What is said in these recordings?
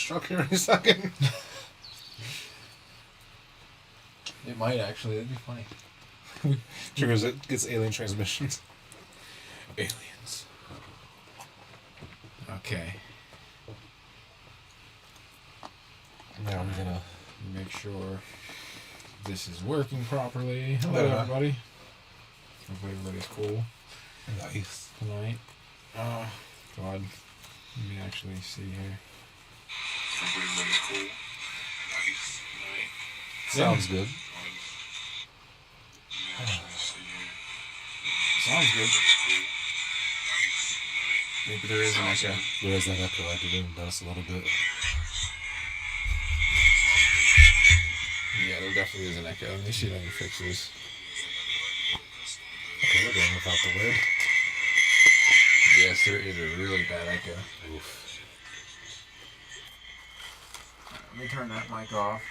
truck here in a second. It might actually. That'd be funny. Triggers it, gets alien transmissions. Aliens. Okay. Now we're gonna make sure this is working properly. Hello, Yeah. everybody. Hopefully everybody's cool nice. tonight. God. Let me actually see here. Hopefully everybody's cool. Nice. Sounds good. Sounds good. Maybe there is an echo. There is that echo. I had to room dust a little bit. Yeah, there definitely is an echo. Let me see if I can fix this. Okay, we're going without the lid. Yes, there is a really bad echo. Oof. Let me turn that mic off.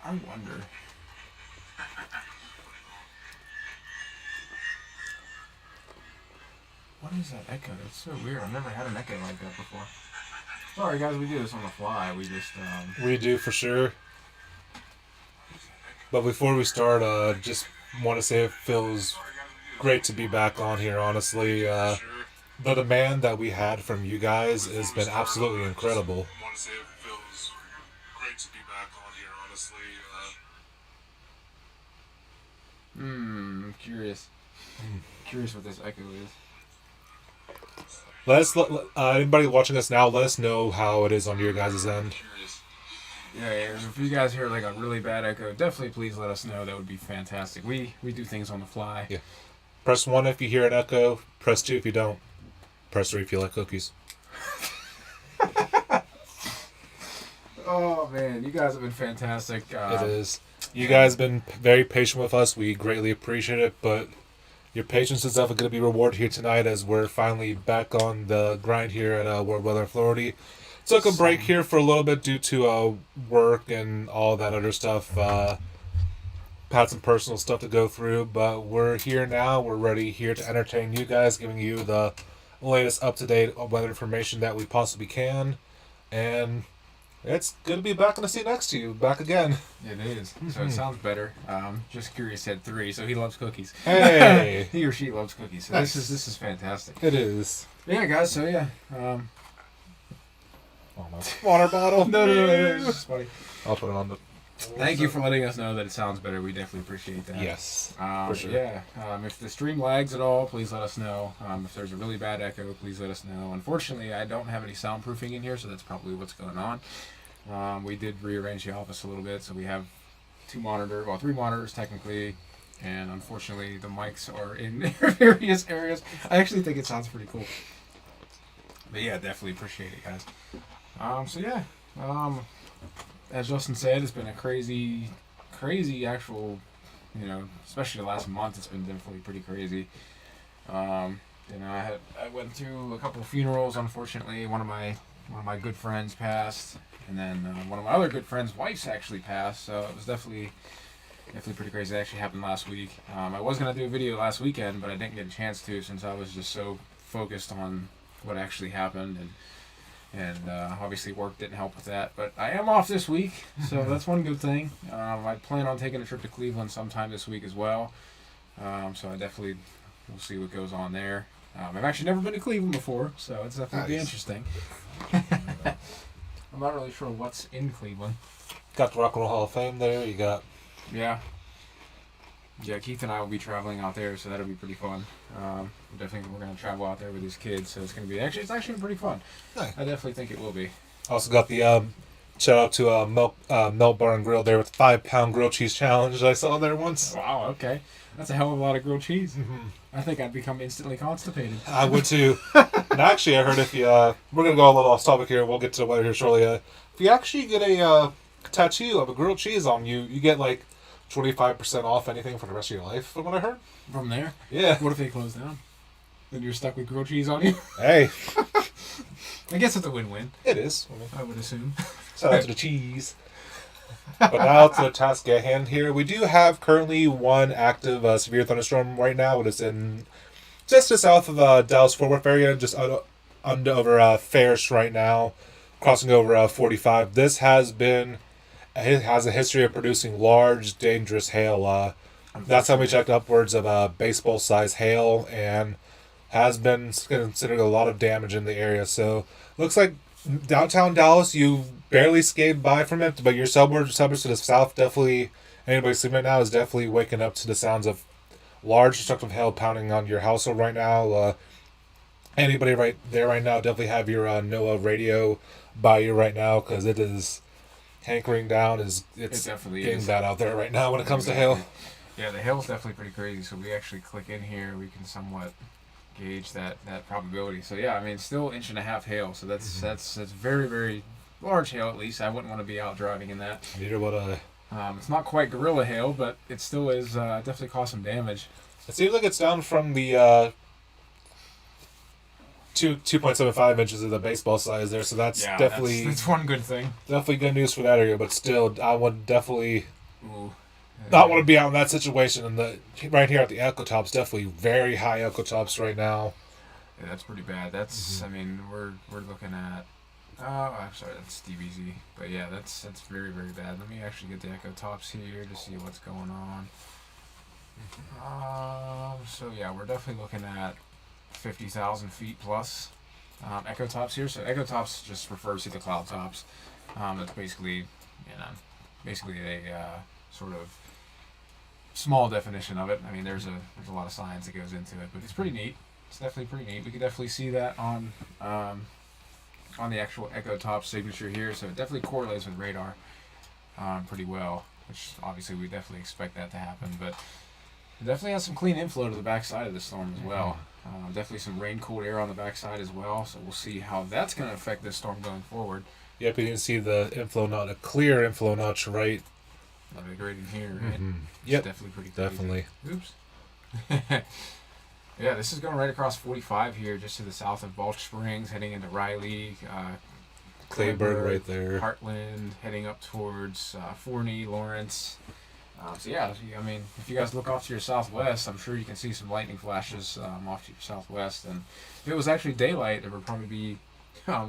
I wonder. What is that echo? It's so weird. I've never had an echo like that before. Sorry guys, we do this on the fly. We just We do for sure. But before we start, just want to say it feels great to be back on here, honestly. The demand that we had from you guys has been absolutely incredible. I'm curious. Curious what this echo is. Anybody watching us now, let us know how it is on your guys' end. Yeah, if you guys hear like a really bad echo, definitely please let us know. That would be fantastic. We do things on the fly. Yeah. Press 1 if you hear an echo. Press 2 if you don't. Press 3 if you like cookies. Oh man, you guys have been fantastic. It is. You guys have been very patient with us. We greatly appreciate it, but your patience is definitely going to be rewarded here tonight as we're finally back on the grind here at World Weather Authority. Took a break here for a little bit due to work and all that other stuff. Had some personal stuff to go through, but we're here now. We're ready here to entertain you guys, giving you the latest up-to-date weather information that we possibly can. And it's good to be back in the seat next to you. Back again. It is. So it sounds better. Just Curious said 3, so he loves cookies. Hey! He or she loves cookies. So Nice. this is fantastic. It is. Yeah, guys. So yeah. Water bottle. No. It's just funny. I'll put it on the... Thank you for letting us know that it sounds better. We definitely appreciate that. Yes. For sure. Yeah. If the stream lags at all, please let us know. If there's a really bad echo, please let us know. Unfortunately, I don't have any soundproofing in here, so that's probably what's going on. We did rearrange the office a little bit, so we have 3 monitors technically, and unfortunately the mics are in various areas. I actually think it sounds pretty cool. But yeah, definitely appreciate it, guys. So yeah, as Justin said, it's been a crazy actual, especially the last month. It's been definitely pretty crazy. I went through a couple of funerals. Unfortunately, one of my good friends passed, and then one of my other good friends' wives actually passed. So it was definitely pretty crazy. It actually happened last week. I was gonna do a video last weekend, but I didn't get a chance to since I was just so focused on what actually happened, and obviously work didn't help with that. But I am off this week, so that's one good thing. I plan on taking a trip to Cleveland sometime this week as well. So I definitely will see what goes on there. I've actually never been to Cleveland before, so it's definitely be interesting. I'm not really sure what's in Cleveland. Got the Rock and Roll Hall of Fame there. You got... Yeah, Keith and I will be traveling out there, so that'll be pretty fun. Definitely we're going to travel out there with his kids, so it's going to be it's actually pretty fun. Nice. I definitely think it will be. Also got the shout out to Melt Bar and Grill there with the 5-pound grilled cheese challenge I saw there once. Wow, okay. That's a hell of a lot of grilled cheese. Mm-hmm. I think I'd become instantly constipated. I would too. And actually, I heard if you we're gonna go a little off topic here. We'll get to the weather here shortly. If you actually get a tattoo of a grilled cheese on you, you get like 25% off anything for the rest of your life. From what I heard. From there? Yeah. What if they close down? Then you're stuck with grilled cheese on you? Hey. I guess it's a win-win. It is. I would assume. Shout out to the cheese. But now to the task at hand here. We do have currently one active severe thunderstorm right now. It is in just to south of Dallas Fort Worth area, just under over Ferris right now, crossing over 45. This has been it has a history of producing large, dangerous hail. Last time we checked, upwards of baseball size hail, and has been considered a lot of damage in the area. So looks like downtown Dallas, you barely scaped by from it, but your suburbs to the south definitely. Anybody sleeping right now is definitely waking up to the sounds of large destructive hail pounding on your household right now. Anybody right there right now, definitely have your NOAA radio by you right now because it is hankering down. It's It definitely getting is. bad out there right now when it comes to hail. Yeah, the hail's definitely pretty crazy. So we actually click in here, we can somewhat gauge that probability. So yeah, I mean, still 1.5 inch hail. So that's very very large hail at least. I wouldn't want to be out driving in that. Neither would I. It's not quite gorilla hail, but it still is definitely caused some damage. It seems like it's down from the 2.75 inches of the baseball size there, so that's Yeah, definitely that's one good thing. definitely good news for that area. But still, I would definitely Ooh. not want to be out in that situation. And the right here at the Echo Tops, definitely very high Echo Tops right now. Yeah, that's pretty bad. That's I mean, we're looking at I'm sorry, that's DBZ. But yeah, that's very very bad. Let me actually get the echo tops here to see what's going on. So yeah, we're definitely looking at 50,000 feet plus echo tops here. So echo tops just refers to the cloud tops. That's basically basically a sort of small definition of it. I mean, there's a lot of science that goes into it, but it's pretty neat. It's definitely pretty neat. We could definitely see that on the actual echo top signature here. So it definitely correlates with radar pretty well, which obviously we definitely expect that to happen. But it definitely has some clean inflow to the backside of the storm as well. Definitely some rain-cooled air on the backside as well. So we'll see how that's going to affect this storm going forward. Yep, you can see the inflow notch, a clear inflow notch right. That'd be great in here, right? It's Yep, definitely pretty crazy. definitely. Oops. Yeah, this is going right across 45 here, just to the south of Balch Springs, heading into Riley, Clayburg right there. Heartland, heading up towards Forney, Lawrence. So yeah, I mean, if you guys look off to your southwest, I'm sure you can see some lightning flashes off to your southwest. And if it was actually daylight, there would probably be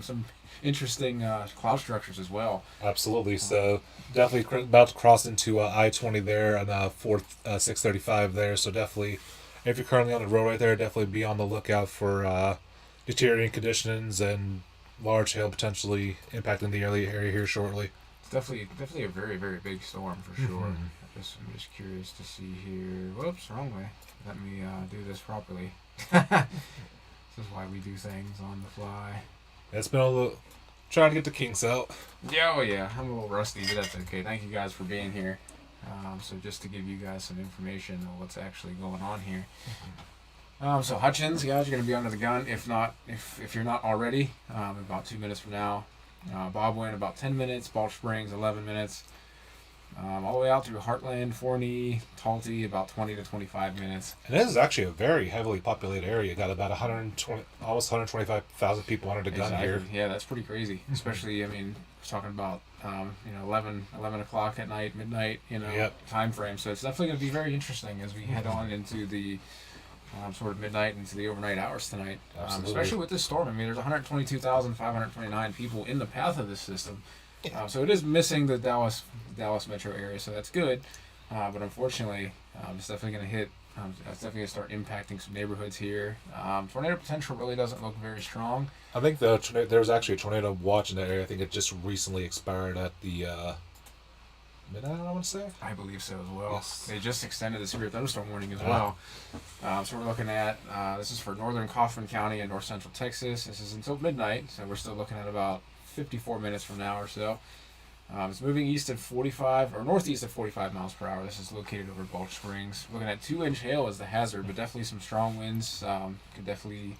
some interesting cloud structures as well. Absolutely. So definitely about to cross into I-20 there and 635 there. So definitely, if you're currently on the road right there, definitely be on the lookout for deteriorating conditions and large hail potentially impacting the area here shortly. It's definitely a very very big storm for sure. I'm just curious to see here. Whoops, wrong way. Let me do this properly. This is why we do things on the fly. It's been a little trying to get the kinks out. Yeah, oh yeah, I'm a little rusty, but that's okay. Thank you guys for being here. So just to give you guys some information on what's actually going on here. So Hutchins, guys, you're going to be under the gun. If you're not already, about 2 minutes from now. Bobwin, about 10 minutes. Balch Springs, 11 minutes. All the way out through Heartland, Forney, Talty, about 20 to 25 minutes. And this is actually a very heavily populated area. Got about 120, almost 125,000 people under the gun here. Yeah, that's pretty crazy. Especially, I mean, we're talking about 11 o'clock at night, midnight, time frame. So it's definitely going to be very interesting as we head on into the sort of midnight into the overnight hours tonight. Especially with this storm. I mean, there's 122,529 people in the path of this system. So it is missing the Dallas metro area, so that's good. But unfortunately, it's definitely going to hit. It's definitely going to start impacting some neighborhoods here. Tornado potential really doesn't look very strong. I think there was actually a tornado watch in that area. I think it just recently expired at the midnight, I want to say. I believe so as well. Yes. They just extended the severe thunderstorm warning as well. So we're looking at, this is for northern Kaufman County and north central Texas. This is until midnight, so we're still looking at about 54 minutes from now or so. It's moving east at 45 or northeast at 45 miles per hour. This is located over Balch Springs. We're looking at 2-inch hail as the hazard, but definitely some strong winds could definitely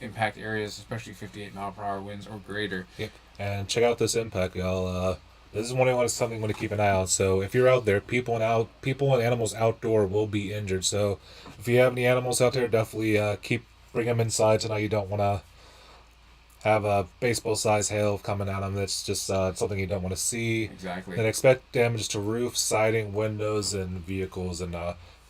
impact areas, especially 58 mile per hour winds or greater. Yep. And check out this impact, y'all. This is something I'm going to keep an eye out. So if you're out there, people and animals outdoor will be injured. So if you have any animals out there, definitely bring them inside tonight. You don't want to have a baseball-sized hail coming at them. That's just something you don't want to see. Exactly. Then expect damage to roof, siding, windows, and vehicles. And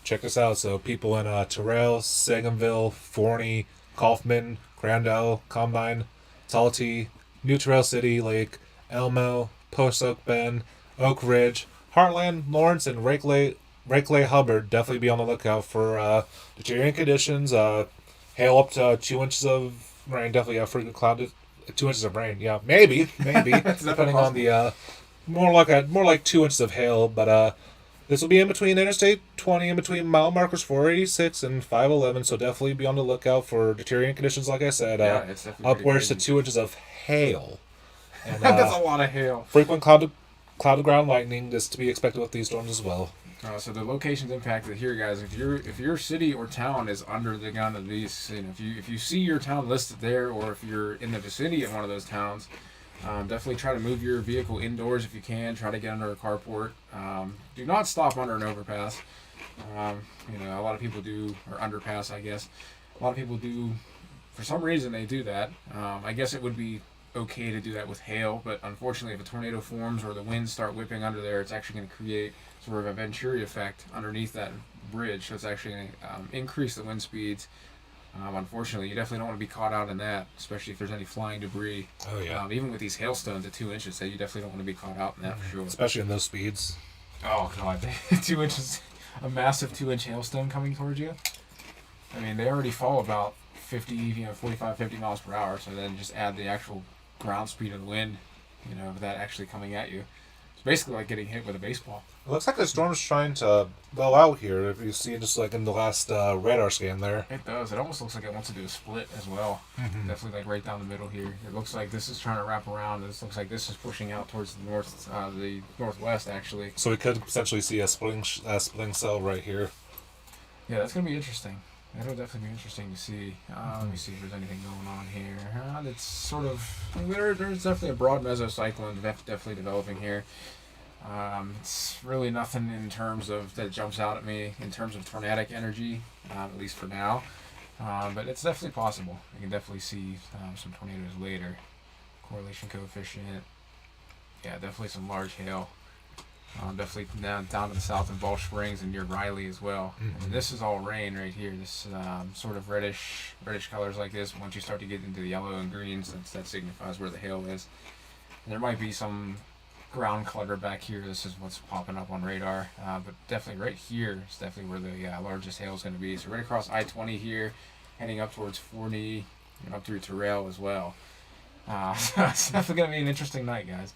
check this out. So people in Terrell, Sagamville, Forney, Kaufman, Crandell, Combine, Talty, New Terrell City, Lake, Elmo, Post Oak Bend, Oak Ridge, Heartland, Lawrence, and Rakeley Hubbard. Definitely be on the lookout for deteriorating conditions. Hail up to 2 inches of rain. Definitely a frequent cloud. 2 inches of rain. Yeah, maybe, depending on the more like 2 inches of hail. But this will be in between Interstate 20, in between mile markers 486 and 511. So definitely be on the lookout for deteriorating conditions. Like I said, Yeah, it's definitely pretty upwards to crazy. 2 inches of hail. And That's a lot of hail. frequent cloud to ground lightning is to be expected with these storms as well. So the locations impacted here, guys. If your city or town is under the gun of these, if you see your town listed there, or if you're in the vicinity of one of those towns, definitely try to move your vehicle indoors if you can. Try to get under a carport. Do not stop under an overpass. A lot of people do, or underpass, I guess. A lot of people do. For some reason, they do that. I guess it would be okay to do that with hail, but unfortunately, if a tornado forms or the winds start whipping under there, it's actually going to create sort of a Venturi effect underneath that bridge. So it's actually going to increase the wind speeds. Unfortunately, you definitely don't want to be caught out in that, especially if there's any flying debris. Oh yeah, Even with these hailstones at 2 inches, so you definitely don't want to be caught out in that for sure. especially in those speeds. Oh god, 2 inches, a massive 2 inch hailstone coming towards you. I mean, they already fall about 45, 50 miles per hour. So then just add the actual ground speed of the wind, of that actually coming at you. It's basically like getting hit with a baseball. It looks like the storm's trying to blow out here. If you see, just like in the last radar scan there. It does. It almost looks like it wants to do a split as well. Definitely like right down the middle here. It looks like this is trying to wrap around. This looks like this is pushing out towards the northwest actually. So we could potentially see a splitting cell right here. Yeah, that's gonna be interesting. That'll definitely be interesting to see. Let me see if there's anything going on here. It's sort of there's definitely a broad mesocyclone definitely developing here. It's really nothing in terms of that jumps out at me in terms of tornadic energy, at least for now. But it's definitely possible. You can definitely see some tornadoes later. Correlation coefficient. Yeah, definitely some large hail. Definitely down to the south in Balch Springs and near Riley as well. And this is all rain right here. This sort of reddish colors like this. Once you start to get into the yellow and greens, that signifies where the hail is. And there might be some ground clutter back here. This is what's popping up on radar. But definitely right here is definitely where the largest hail is going to be. So right across I-20 here, heading up towards Forney and up through Terrell as well. So it's definitely going to be an interesting night, guys.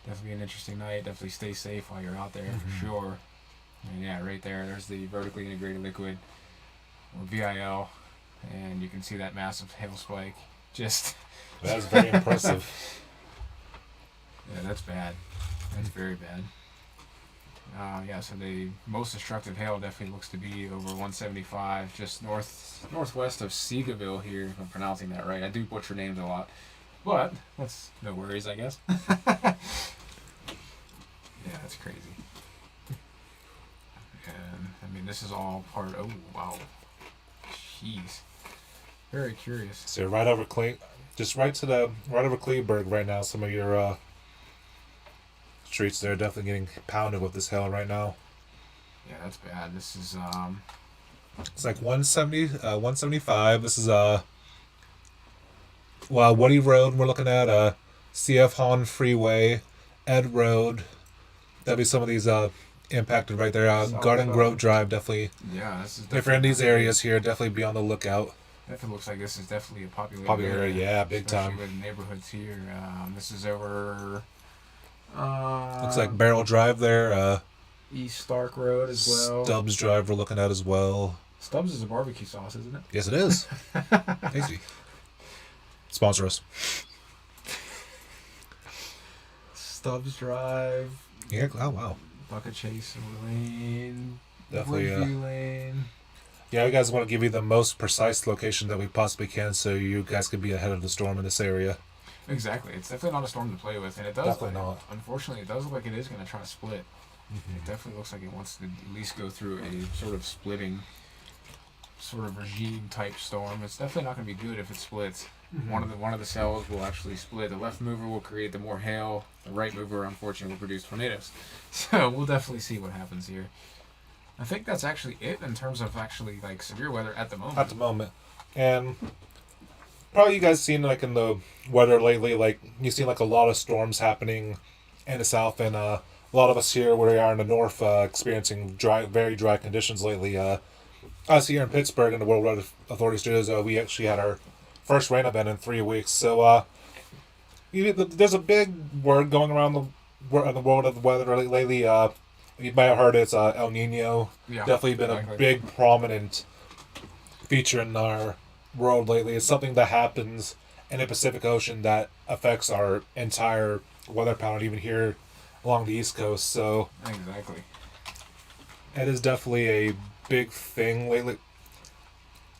Definitely be an interesting night. Definitely stay safe while you're out there for sure. And yeah, right there's the vertically integrated liquid, or VIL, and you can see that massive hail spike. Just That's very impressive. Yeah, that's bad. That's very bad. So the most destructive hail definitely looks to be over 175, just northwest of Seagaville here, if I'm pronouncing that right. I do butcher names a lot, but that's no worries, I guess. Yeah, that's crazy. And I mean, this is all part. Oh wow, jeez, very curious. So right over just right over Kleberg right now. Some of your streets there are definitely getting pounded with this hail right now. Yeah, that's bad. This is It's like 175. This is Woody Road. We're looking at CF Hahn Freeway, Ed Road. That'd be some of these impacted right there. Garden Grove Drive definitely. Yeah, this is If you're in these areas here, definitely be on the lookout. Definitely looks like this is definitely a popular Area, yeah, big time. Especially with neighborhoods here. This is over. Looks like Barrel Drive there. East Stark Road as well. Stubbs Drive we're looking at as well. Stubbs is a barbecue sauce, isn't it? Yes, it is. Easy. Sponsor us. Stubbs Drive. Yeah. Oh wow. Bucket Chase Lane. Definitely. Woodview Lane. Yeah, we guys want to give you the most precise location that we possibly can, so you guys can be ahead of the storm in this area. Exactly. It's definitely not a storm to play with, and it does. Definitely not. Unfortunately, it does look like it is going to try to split. It definitely looks like it wants to at least go through a sort of splitting, sort of regime type storm. It's definitely not going to be good if it splits. One of the cells will actually split. The left mover will create the more hail. The right mover, unfortunately, will produce tornadoes. So we'll definitely see what happens here. I think that's actually it in terms of actually like severe weather at the moment. At the moment, and probably you guys seen like in the weather lately, like you've seen like a lot of storms happening in the south, and a lot of us here where we are in the north experiencing very dry conditions lately. Us here in Pittsburgh in the World Weather Authority studios, we actually had our first rain event in 3 weeks. So there's a big word going around the world of the weather lately. You might have heard it's El Nino. Yeah, Definitely been a big prominent feature in our world lately. It's something that happens in the Pacific Ocean that affects our entire weather pattern, even here along the East Coast. So Exactly. it is definitely a big thing lately.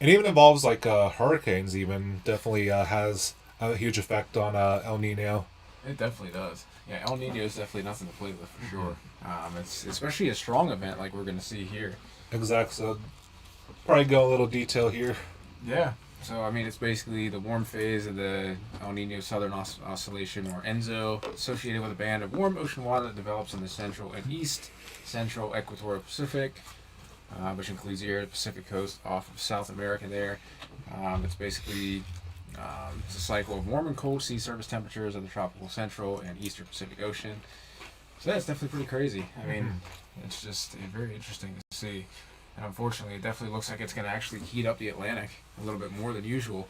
It even involves like hurricanes. Even definitely has a huge effect on El Nino. It definitely does. Yeah, El Nino is definitely nothing to play with for sure. It's especially a strong event like we're going to see here. Exactly. So probably go a little detail here. Yeah. So, I mean, it's basically the warm phase of the El Nino Southern Oscillation, or ENSO, associated with a band of warm ocean water that develops in the central and east central equatorial Pacific, which includes the area of the Pacific coast off of South America there. It's basically it's a cycle of warm and cold sea surface temperatures of the tropical central and eastern Pacific Ocean. So that's definitely pretty crazy. I mean, it's just very interesting to see. And unfortunately, it definitely looks like it's going to actually heat up the Atlantic a little bit more than usual.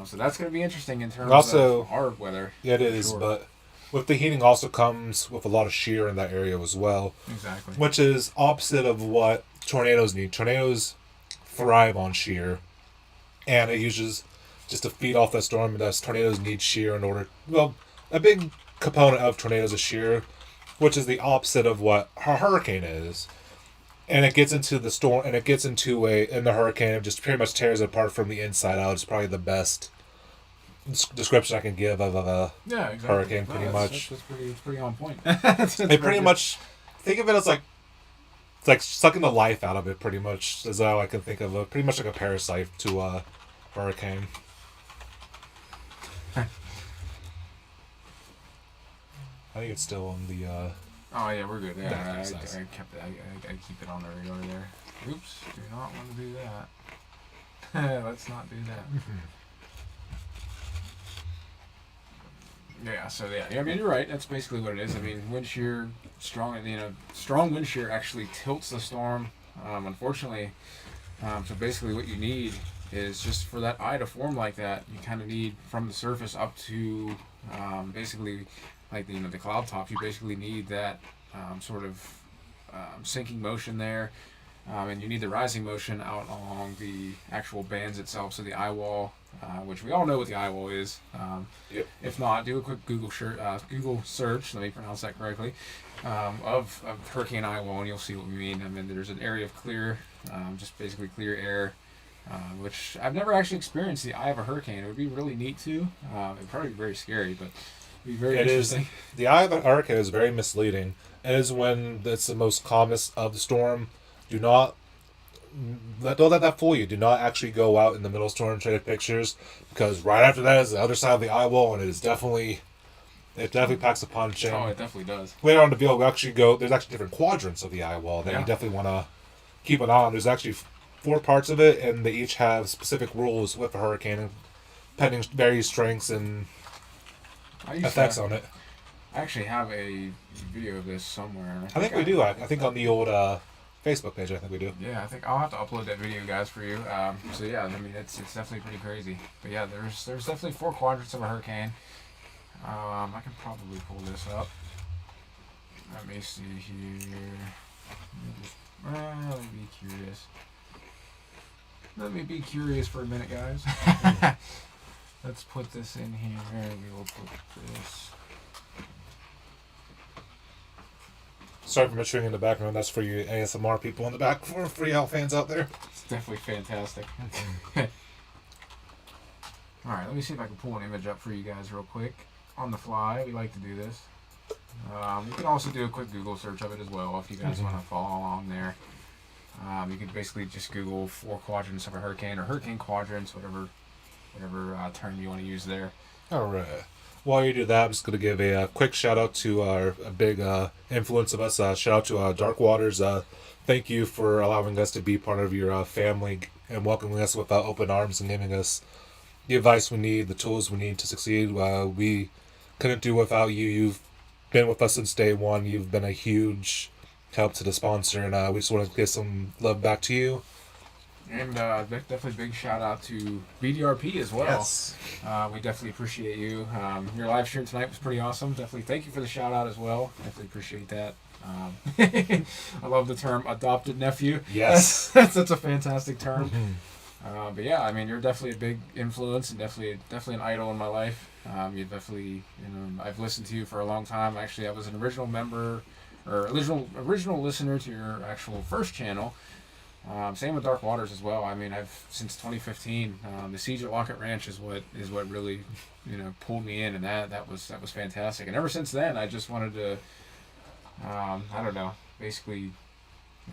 So that's going to be interesting in terms of our weather. Yeah, it is. Sure. But with the heating also comes with a lot of shear in that area as well. Exactly. Which is opposite of what tornadoes need. Tornadoes thrive on shear. And it uses just to feed off that storm. Thus, tornadoes need shear in order... Well, a big component of tornadoes is shear, which is the opposite of what a hurricane is. And it gets into the storm, and it gets in the hurricane, it just pretty much tears it apart from the inside out. It's probably the best description I can give of a hurricane, pretty much. That's pretty on point. It pretty much, think of it as it's like sucking the life out of it, pretty much, is how I can think of it. Pretty much like a parasite to a hurricane. I think it's still on the... Oh yeah, we're good. Yeah, I keep it on the radar there. Oops, do not want to do that. Let's not do that. Yeah. So yeah. I mean, you're right. That's basically what it is. I mean, wind shear, strong wind shear actually tilts the storm. Unfortunately, so basically what you need is just for that eye to form like that. You kind of need from the surface up to basically. Like the cloud tops, you basically need that sort of sinking motion there, and you need the rising motion out along the actual bands itself. So the eye wall, which we all know what the eye wall is. Yep. If not, do a quick Google search. Let me pronounce that correctly. Of hurricane eye wall, and you'll see what we mean. I mean, there's an area of clear, just basically clear air. Which I've never actually experienced the eye of a hurricane. It would be really neat too. It'd probably be very scary, but. Be very interesting. The eye of the hurricane is very misleading. It is when it's the most calmest of the storm. Don't let that fool you. Do not actually go out in the middle of the storm and take pictures, because right after that is the other side of the eye wall, and it definitely packs a punch. Oh, it definitely does. Later on in the video, there's actually different quadrants of the eye wall that you definitely want to keep an eye on. There's actually 4 parts of it, and they each have specific rules with a hurricane, pending various strengths and effects on it. I actually have a video of this somewhere. I think we do. I think on the old Facebook page, I think we do. Yeah, I think I'll have to upload that video, guys, for you. So yeah, I mean it's definitely pretty crazy. But yeah, there's definitely 4 quadrants of a hurricane. I can probably pull this up. Let me see here. Let me be curious for a minute, guys. Let's put this in here. We will put this. Sorry for maturing in the background. That's for you ASMR people in the back, for free Al fans out there. It's definitely fantastic. Alright, let me see if I can pull an image up for you guys real quick. On the fly, we like to do this. You can also do a quick Google search of it as well if you guys want to follow along there. You can basically just Google 4 quadrants of a hurricane, or hurricane quadrants, whatever whatever term you want to use there. All right. While you do that, I'm just going to give a, quick shout out to a big influence of us. Shout out to Dark Waters. Thank you for allowing us to be part of your family and welcoming us with open arms and giving us the advice we need, the tools we need to succeed. We couldn't do without you. You've been with us since day one. You've been a huge help to the sponsor, and we just want to give some love back to you. And definitely big shout out to BDRP as well. Yes. We definitely appreciate you. Your live stream tonight was pretty awesome. Definitely thank you for the shout out as well. Definitely appreciate that. I love the term adopted nephew. Yes. That's a fantastic term. Mm-hmm. But yeah, I mean, you're definitely a big influence and definitely an idol in my life. You definitely, I've listened to you for a long time. Actually, I was an original member or original listener to your actual first channel. Same with Dark Waters as well. I mean, I've since 2015. The Siege at Lockett Ranch is what really, pulled me in, and that was fantastic. And ever since then, I just wanted to, I don't know, basically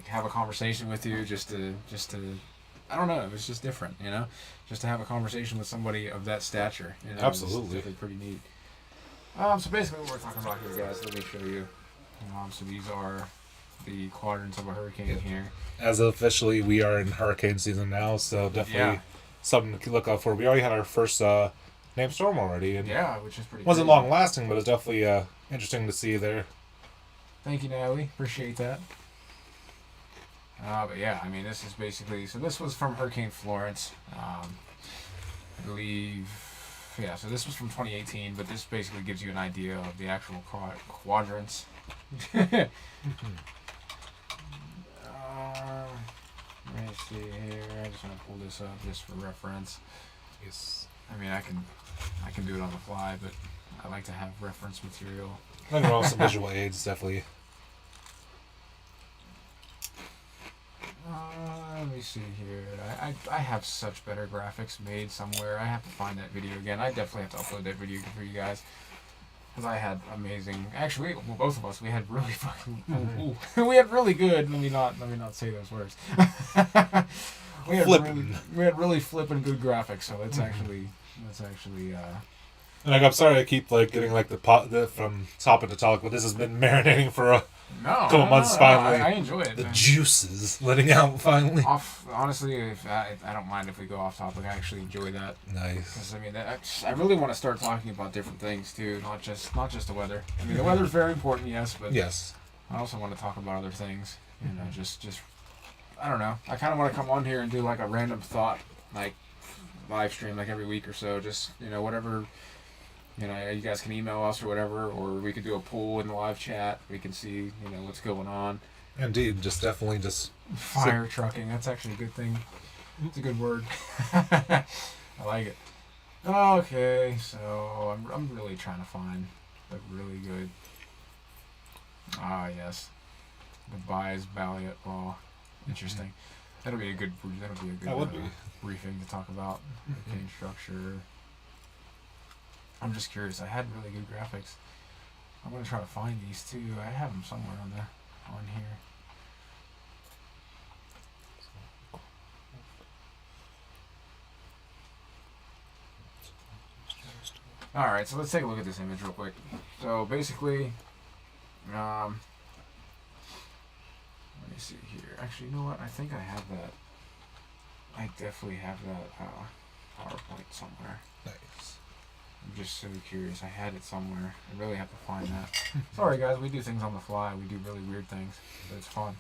have a conversation with you, just to, I don't know, it was just different, just to have a conversation with somebody of that stature. Absolutely, it's definitely pretty neat. So basically, what we're talking about here, guys. Let me show you. So these are the quadrants of a hurricane here. As officially, we are in hurricane season now, so definitely something to look out for. We already had our first named storm already, and which is pretty. Wasn't crazy. long lasting, but it's definitely interesting to see there. Thank you, Natalie. Appreciate that. But yeah, I mean, this is basically. So this was from Hurricane Florence, I believe. Yeah, so this was from 2018, but this basically gives you an idea of the actual quadrants. Let me see here. I just want to pull this up just for reference. Yes. I mean, I can do it on the fly, but I like to have reference material. Nothing wrong with some visual aids, definitely. Let me see here. I have such better graphics made somewhere. I have to find that video again. I definitely have to upload that video for you guys. Because I had amazing. Actually, well, both of us, we had really fucking. We had really good. Let me not say those words. we had really flipping good graphics. So that's actually. And I'm sorry I keep getting the from topic to topic, but this has been marinating for a couple months. Finally, I enjoy it. The juices letting out finally. Honestly, if I don't mind if we go off topic. I actually enjoy that. Nice. Because I mean, I really want to start talking about different things too, not just the weather. I mean, the weather is very important, yes, but yes, I also want to talk about other things. Just I don't know. I kind of want to come on here and do a random thought live stream every week or so. Just whatever. You guys can email us or whatever, or we could do a poll in the live chat. We can see, what's going on. Indeed, definitely fire trucking. That's actually a good thing. It's a good word. I like it. Okay, so I'm really trying to find a really good. Yes, Goodbye's Balliot Law. Interesting. That'll be a good. Briefing to talk about hurricane structure. I'm just curious. I had really good graphics. I'm gonna try to find these too. I have them somewhere on here. All right, so let's take a look at this image real quick. So basically, let me see here. Actually, you know what? I think I have that. I definitely have that PowerPoint somewhere. nice. I'm just so curious. I had it somewhere. I really have to find that. Sorry, guys. We do things on the fly. We do really weird things, but it's fun.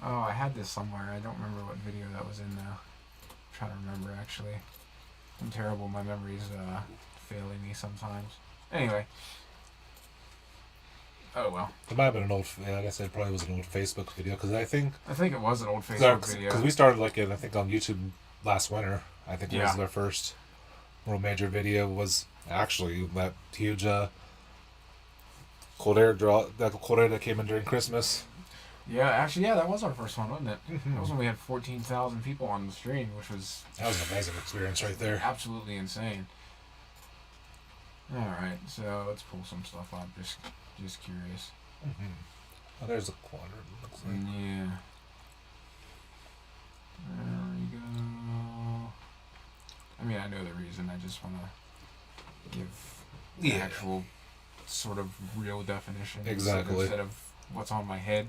Oh, I had this somewhere. I don't remember what video that was in now. I'm trying to remember, actually. I'm terrible. My memory's failing me sometimes. Anyway. Oh, well. It might have been an old, like I said, probably was an old Facebook video, because I think it was an old Facebook video. Because we started, I think, on YouTube last winter. I think it was their first real major video, was actually that huge cold air that came in during Christmas. Yeah, actually, that was our first one, wasn't it? That was when we had 14,000 people on the stream, which was... That was an amazing experience right there. Absolutely insane. Alright, so let's pull some stuff up, just curious. Oh, there's a quadrant, looks like. Yeah. There we go. I mean, I know the reason. I just want to give the actual sort of real definition. Exactly. Instead of what's on my head.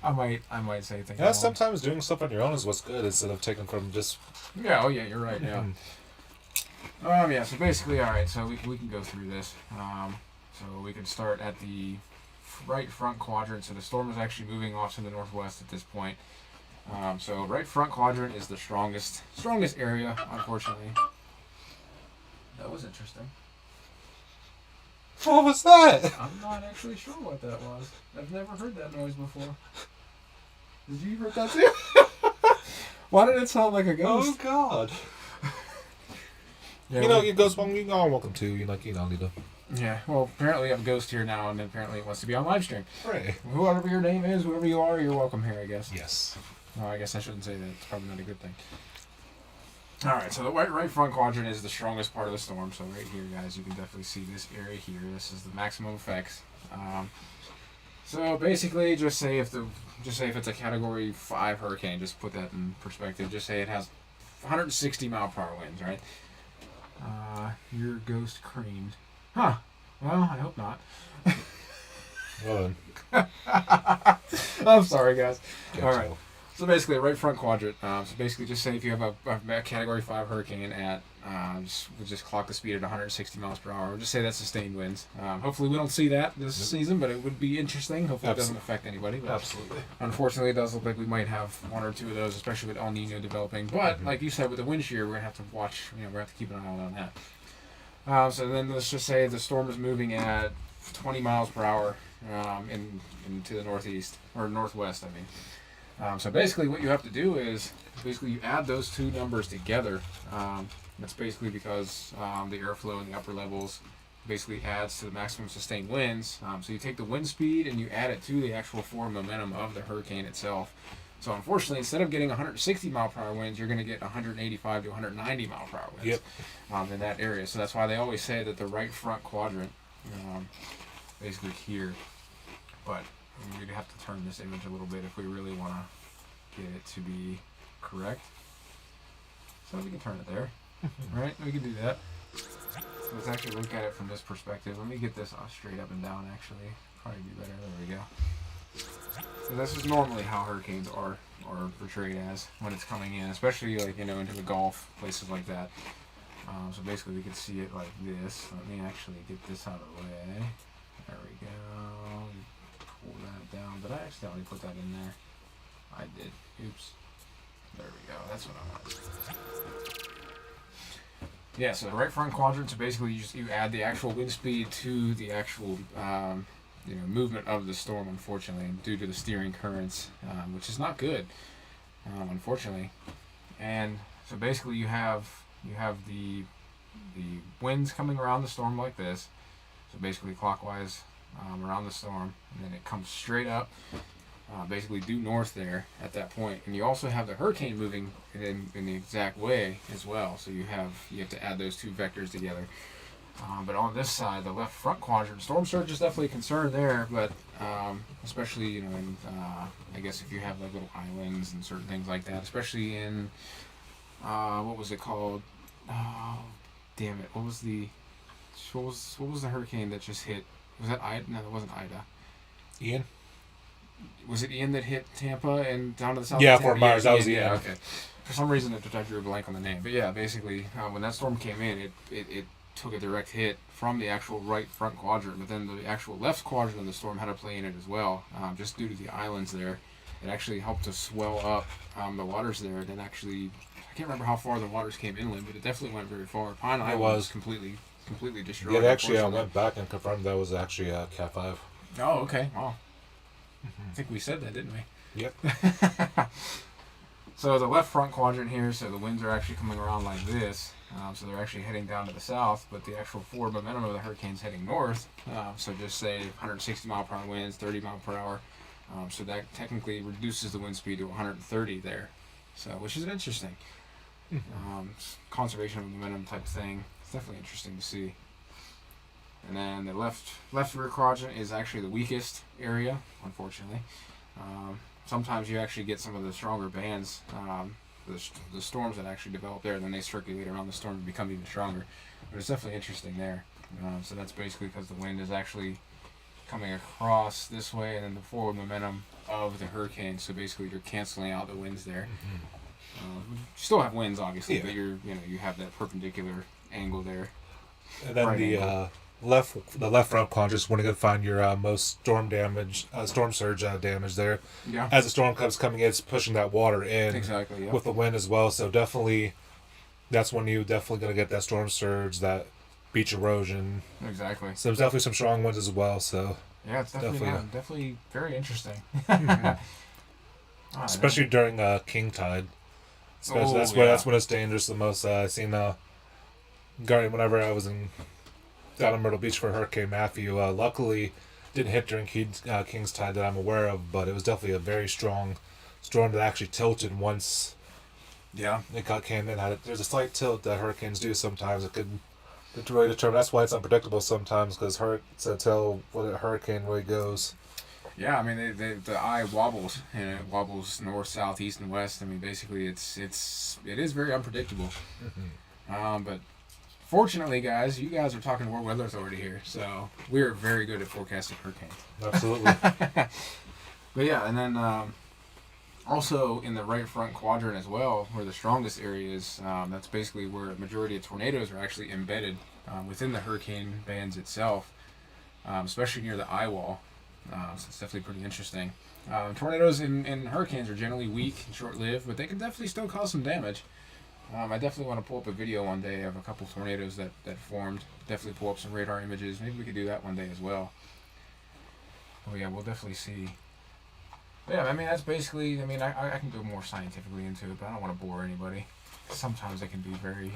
I might say things. Yeah, sometimes doing stuff on your own is what's good instead of taking from just. Yeah. Oh yeah, you're right. Yeah. Yeah. So basically, all right. So we can go through this. So we can start at the right front quadrant. So the storm is actually moving off to the northwest at this point. So right front quadrant is the strongest area, unfortunately. That was interesting. What was that? I'm not actually sure what that was. I've never heard that noise before. Did you hear that too? Why did it sound like a ghost? Oh God! Yeah, you ghost one. Welcome to Lita. Yeah. Well, apparently we have a ghost here now, and apparently it wants to be on live stream. Right. Whoever your name is, whoever you are, you're welcome here, I guess. Yes. No, I guess I shouldn't say that. It's probably not a good thing. All right, so the right front quadrant is the strongest part of the storm. So right here, guys, you can definitely see this area here. This is the maximum effects. So basically, just say if it's a Category 5 hurricane, just put that in perspective. Just say it has 160 mile per hour winds, right? Your ghost creamed. Huh. Well, I hope not. Well, I'm sorry, guys. gotcha. All right. So basically, right front quadrant. So basically, just say if you have a Category 5 hurricane at, we'll just clock the speed at 160 miles per hour. We'll just say that's sustained winds. Hopefully, we don't see that this season, but it would be interesting. Hopefully, it doesn't affect anybody. But Absolutely. unfortunately, it does look like we might have one or two of those, especially with El Nino developing. But like you said, with the wind shear, we're gonna have to watch. We're gonna have to keep an eye on that. So then let's just say the storm is moving at 20 miles per hour into the northeast or northwest. I mean. So basically what you have to do is you add those two numbers together. That's basically because the airflow in the upper levels basically adds to the maximum sustained winds. So you take the wind speed and you add it to the actual forward momentum of the hurricane itself. So unfortunately, instead of getting 160 mile per hour winds, you're going to get 185 to 190 mile per hour winds in that area. So that's why they always say that the right front quadrant, basically here, but we'd have to turn this image a little bit if we really want to get it to be correct. So we can turn it there. Alright, we can do that. So let's actually look at it from this perspective. Let me get this straight up and down actually. Probably be better. There we go. So this is normally how hurricanes are portrayed as when it's coming in, especially into the Gulf, places like that. So basically we could see it like this. Let me actually get this out of the way. There we go. Pull that down. Did I accidentally put that in there? I did. Oops. There we go. That's what I want. Yeah, so the right front quadrant, so basically you add the actual wind speed to the actual movement of the storm, unfortunately, due to the steering currents, which is not good, unfortunately. And so basically you have the winds coming around the storm like this, so basically clockwise around the storm, and then it comes straight up, basically due north there at that point. And you also have the hurricane moving in the exact way as well, so you have to add those two vectors together. But on this side, the left front quadrant, storm surge is definitely a concern there, but especially I guess if you have like little islands and certain things like that, especially in what was it called? Oh, damn it! What was the hurricane that just hit? Was that Ida? No, that wasn't Ida. Ian? Was it Ian that hit Tampa and down to the south? Yeah, of Tampa? Fort Myers. That was Ian. Yeah, okay. For some reason, I drew a blank on the name. But yeah, basically, when that storm came in, it took a direct hit from the actual right front quadrant, but then the actual left quadrant of the storm had to play in it as well, just due to the islands there. It actually helped to swell up the waters there, and then actually, I can't remember how far the waters came inland, but it definitely went very far. Pine Island was completely destroyed. Yeah, they actually went back and confirmed that was actually Cat 5. Oh, okay. Wow. I think we said that, didn't we? Yep. So the left front quadrant here, so the winds are actually coming around like this. So they're actually heading down to the south, but the actual forward momentum of the hurricane's heading north. So just say 160 mile per hour winds, 30 mile per hour. So that technically reduces the wind speed to 130 there. So, which is interesting. Conservation of momentum type thing. It's definitely interesting to see. And then the left rear quadrant is actually the weakest area, unfortunately. Sometimes you actually get some of the stronger bands the storms that actually develop there, and then they circulate around the storm and become even stronger. But it's definitely interesting there. So that's basically because the wind is actually coming across this way, and then the forward momentum of the hurricane. So basically, you're canceling out the winds there. You still have winds, obviously, but you have that perpendicular angle there. And then the left front quadrant is when you can find your most storm surge damage there. Yeah. As the storm comes coming in, it's pushing that water in. Exactly. Yeah. With the wind as well. So definitely, that's when you definitely going to get that storm surge, that beach erosion. Exactly. So there's definitely some strong winds as well. So yeah, it's definitely very interesting. Especially during king tide. That's when it's dangerous the most. I seen Guardian whenever I was down in Myrtle Beach for Hurricane Matthew. Luckily, didn't hit during King's Tide that I'm aware of, but it was definitely a very strong storm that actually tilted once. Yeah, came in. There's a slight tilt that hurricanes do sometimes. It could really determine. That's why it's unpredictable sometimes, because it's a tell what a hurricane really goes. Yeah, I mean the eye wobbles, and it wobbles north, south, east, and west. I mean, basically, it is very unpredictable. But fortunately, guys, you guys are talking to World Weather Authority here, so we're very good at forecasting hurricanes. Absolutely. But yeah, and then also in the right front quadrant as well, where the strongest area is, that's basically where a majority of tornadoes are actually embedded within the hurricane bands itself, especially near the eye wall. So it's definitely pretty interesting. Tornadoes in hurricanes are generally weak and short-lived, but they can definitely still cause some damage. I definitely want to pull up a video one day of a couple tornadoes that formed. Definitely pull up some radar images. Maybe we could do that one day as well. Oh yeah, we'll definitely see. But yeah, I mean, that's basically, I can go more scientifically into it, but I don't want to bore anybody. Sometimes it can be very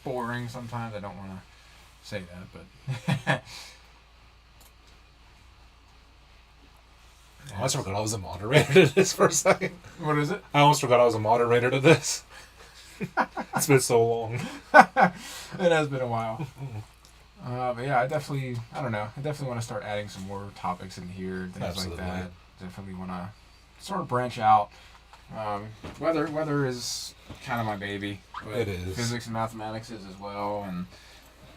boring. Sometimes I don't want to say that, but... I almost forgot I was a moderator to this for a second. What is it? I almost forgot I was a moderator to this. It's been so long. It has been a while. But yeah, I definitely want to start adding some more topics in here, things Absolutely. like that. Definitely want to sort of branch out. Weather is kind of my baby. But it is. Physics and mathematics is as well,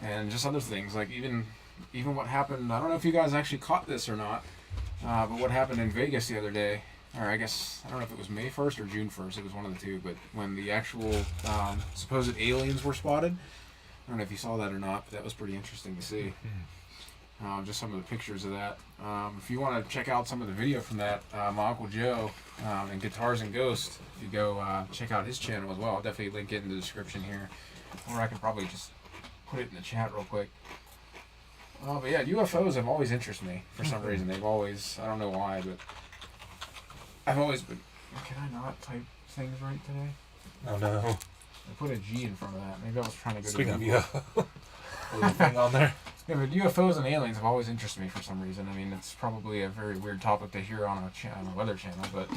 and just other things like even what happened. I don't know if you guys actually caught this or not. But what happened in Vegas the other day, or I guess, I don't know if it was May 1st or June 1st, it was one of the two, but when the actual supposed aliens were spotted, I don't know if you saw that or not, but that was pretty interesting to see. Just some of the pictures of that. If you want to check out some of the video from that, my Uncle Joe and Guitars and Ghosts, if you go check out his channel as well, I'll definitely link it in the description here, or I can probably just put it in the chat real quick. But yeah, UFOs have always interested me for some reason. They've always, I don't know why, but I've always been... Can I not type things right today? Oh no. I put a G in front of that. Maybe I was trying to go Speaking to of UFO, little thing on there. Yeah, but UFOs and aliens have always interested me for some reason. I mean, it's probably a very weird topic to hear on a weather channel, but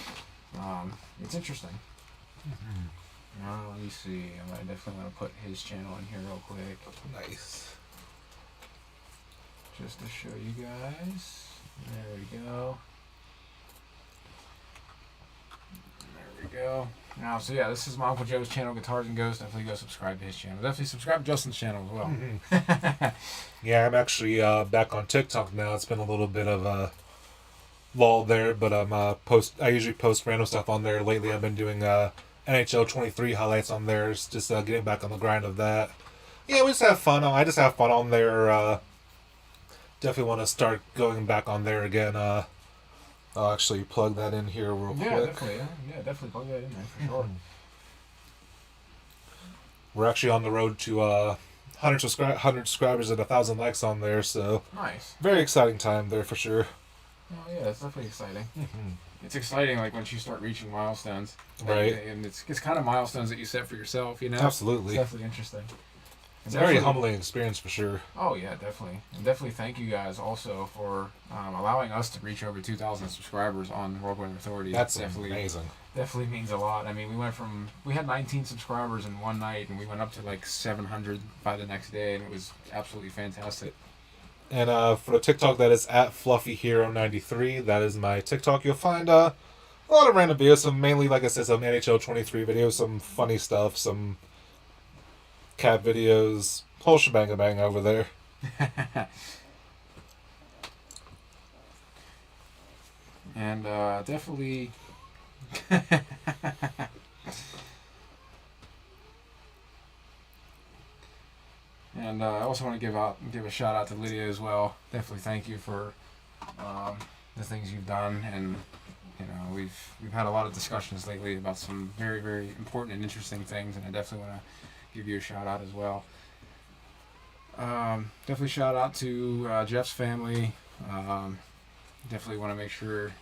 it's interesting. Let me see. I definitely want to put his channel in here real quick. Nice. Just to show you guys. There we go. There we go. Now, so yeah, this is my Uncle Joe's channel, Guitars and Ghosts. Definitely go subscribe to his channel. Definitely subscribe to Justin's channel as well. Yeah, I'm actually back on TikTok now. It's been a little bit of a lull there, but I usually post random stuff on there. Lately, I've been doing NHL 23 highlights on there. It's just getting back on the grind of that. Yeah, we just have fun. I just have fun on there. Definitely want to start going back on there again. I'll actually plug that in here real quick. Definitely. Yeah, definitely plug that in there for sure. We're actually on the road to 100 subscribers and 1,000 likes on there, so nice. Very exciting time there for sure. Oh yeah, it's definitely exciting. It's exciting, like once you start reaching milestones, right? And it's kind of milestones that you set for yourself, you know. Absolutely, it's definitely interesting. It's a very humbling experience for sure. Oh yeah, definitely, and definitely thank you guys also for allowing us to reach over 2,000 subscribers on World Weather Authority. That's definitely amazing. Definitely means a lot. I mean, we had 19 subscribers in one night, and we went up to like 700 by the next day, and it was absolutely fantastic. And for the TikTok, that is at FluffyHero93. That is my TikTok. You'll find A lot of random videos, some mainly, like I said, some NHL 23 videos, some funny stuff, some cat videos, whole shebang bang over there. And definitely. And I also want to give a shout out to Lydia as well. Definitely thank you for the things you've done, and we've had a lot of discussions lately about some very, very important and interesting things, and I definitely want to give you a shout out as well. Definitely shout out to Jeff's family. Definitely want to make sure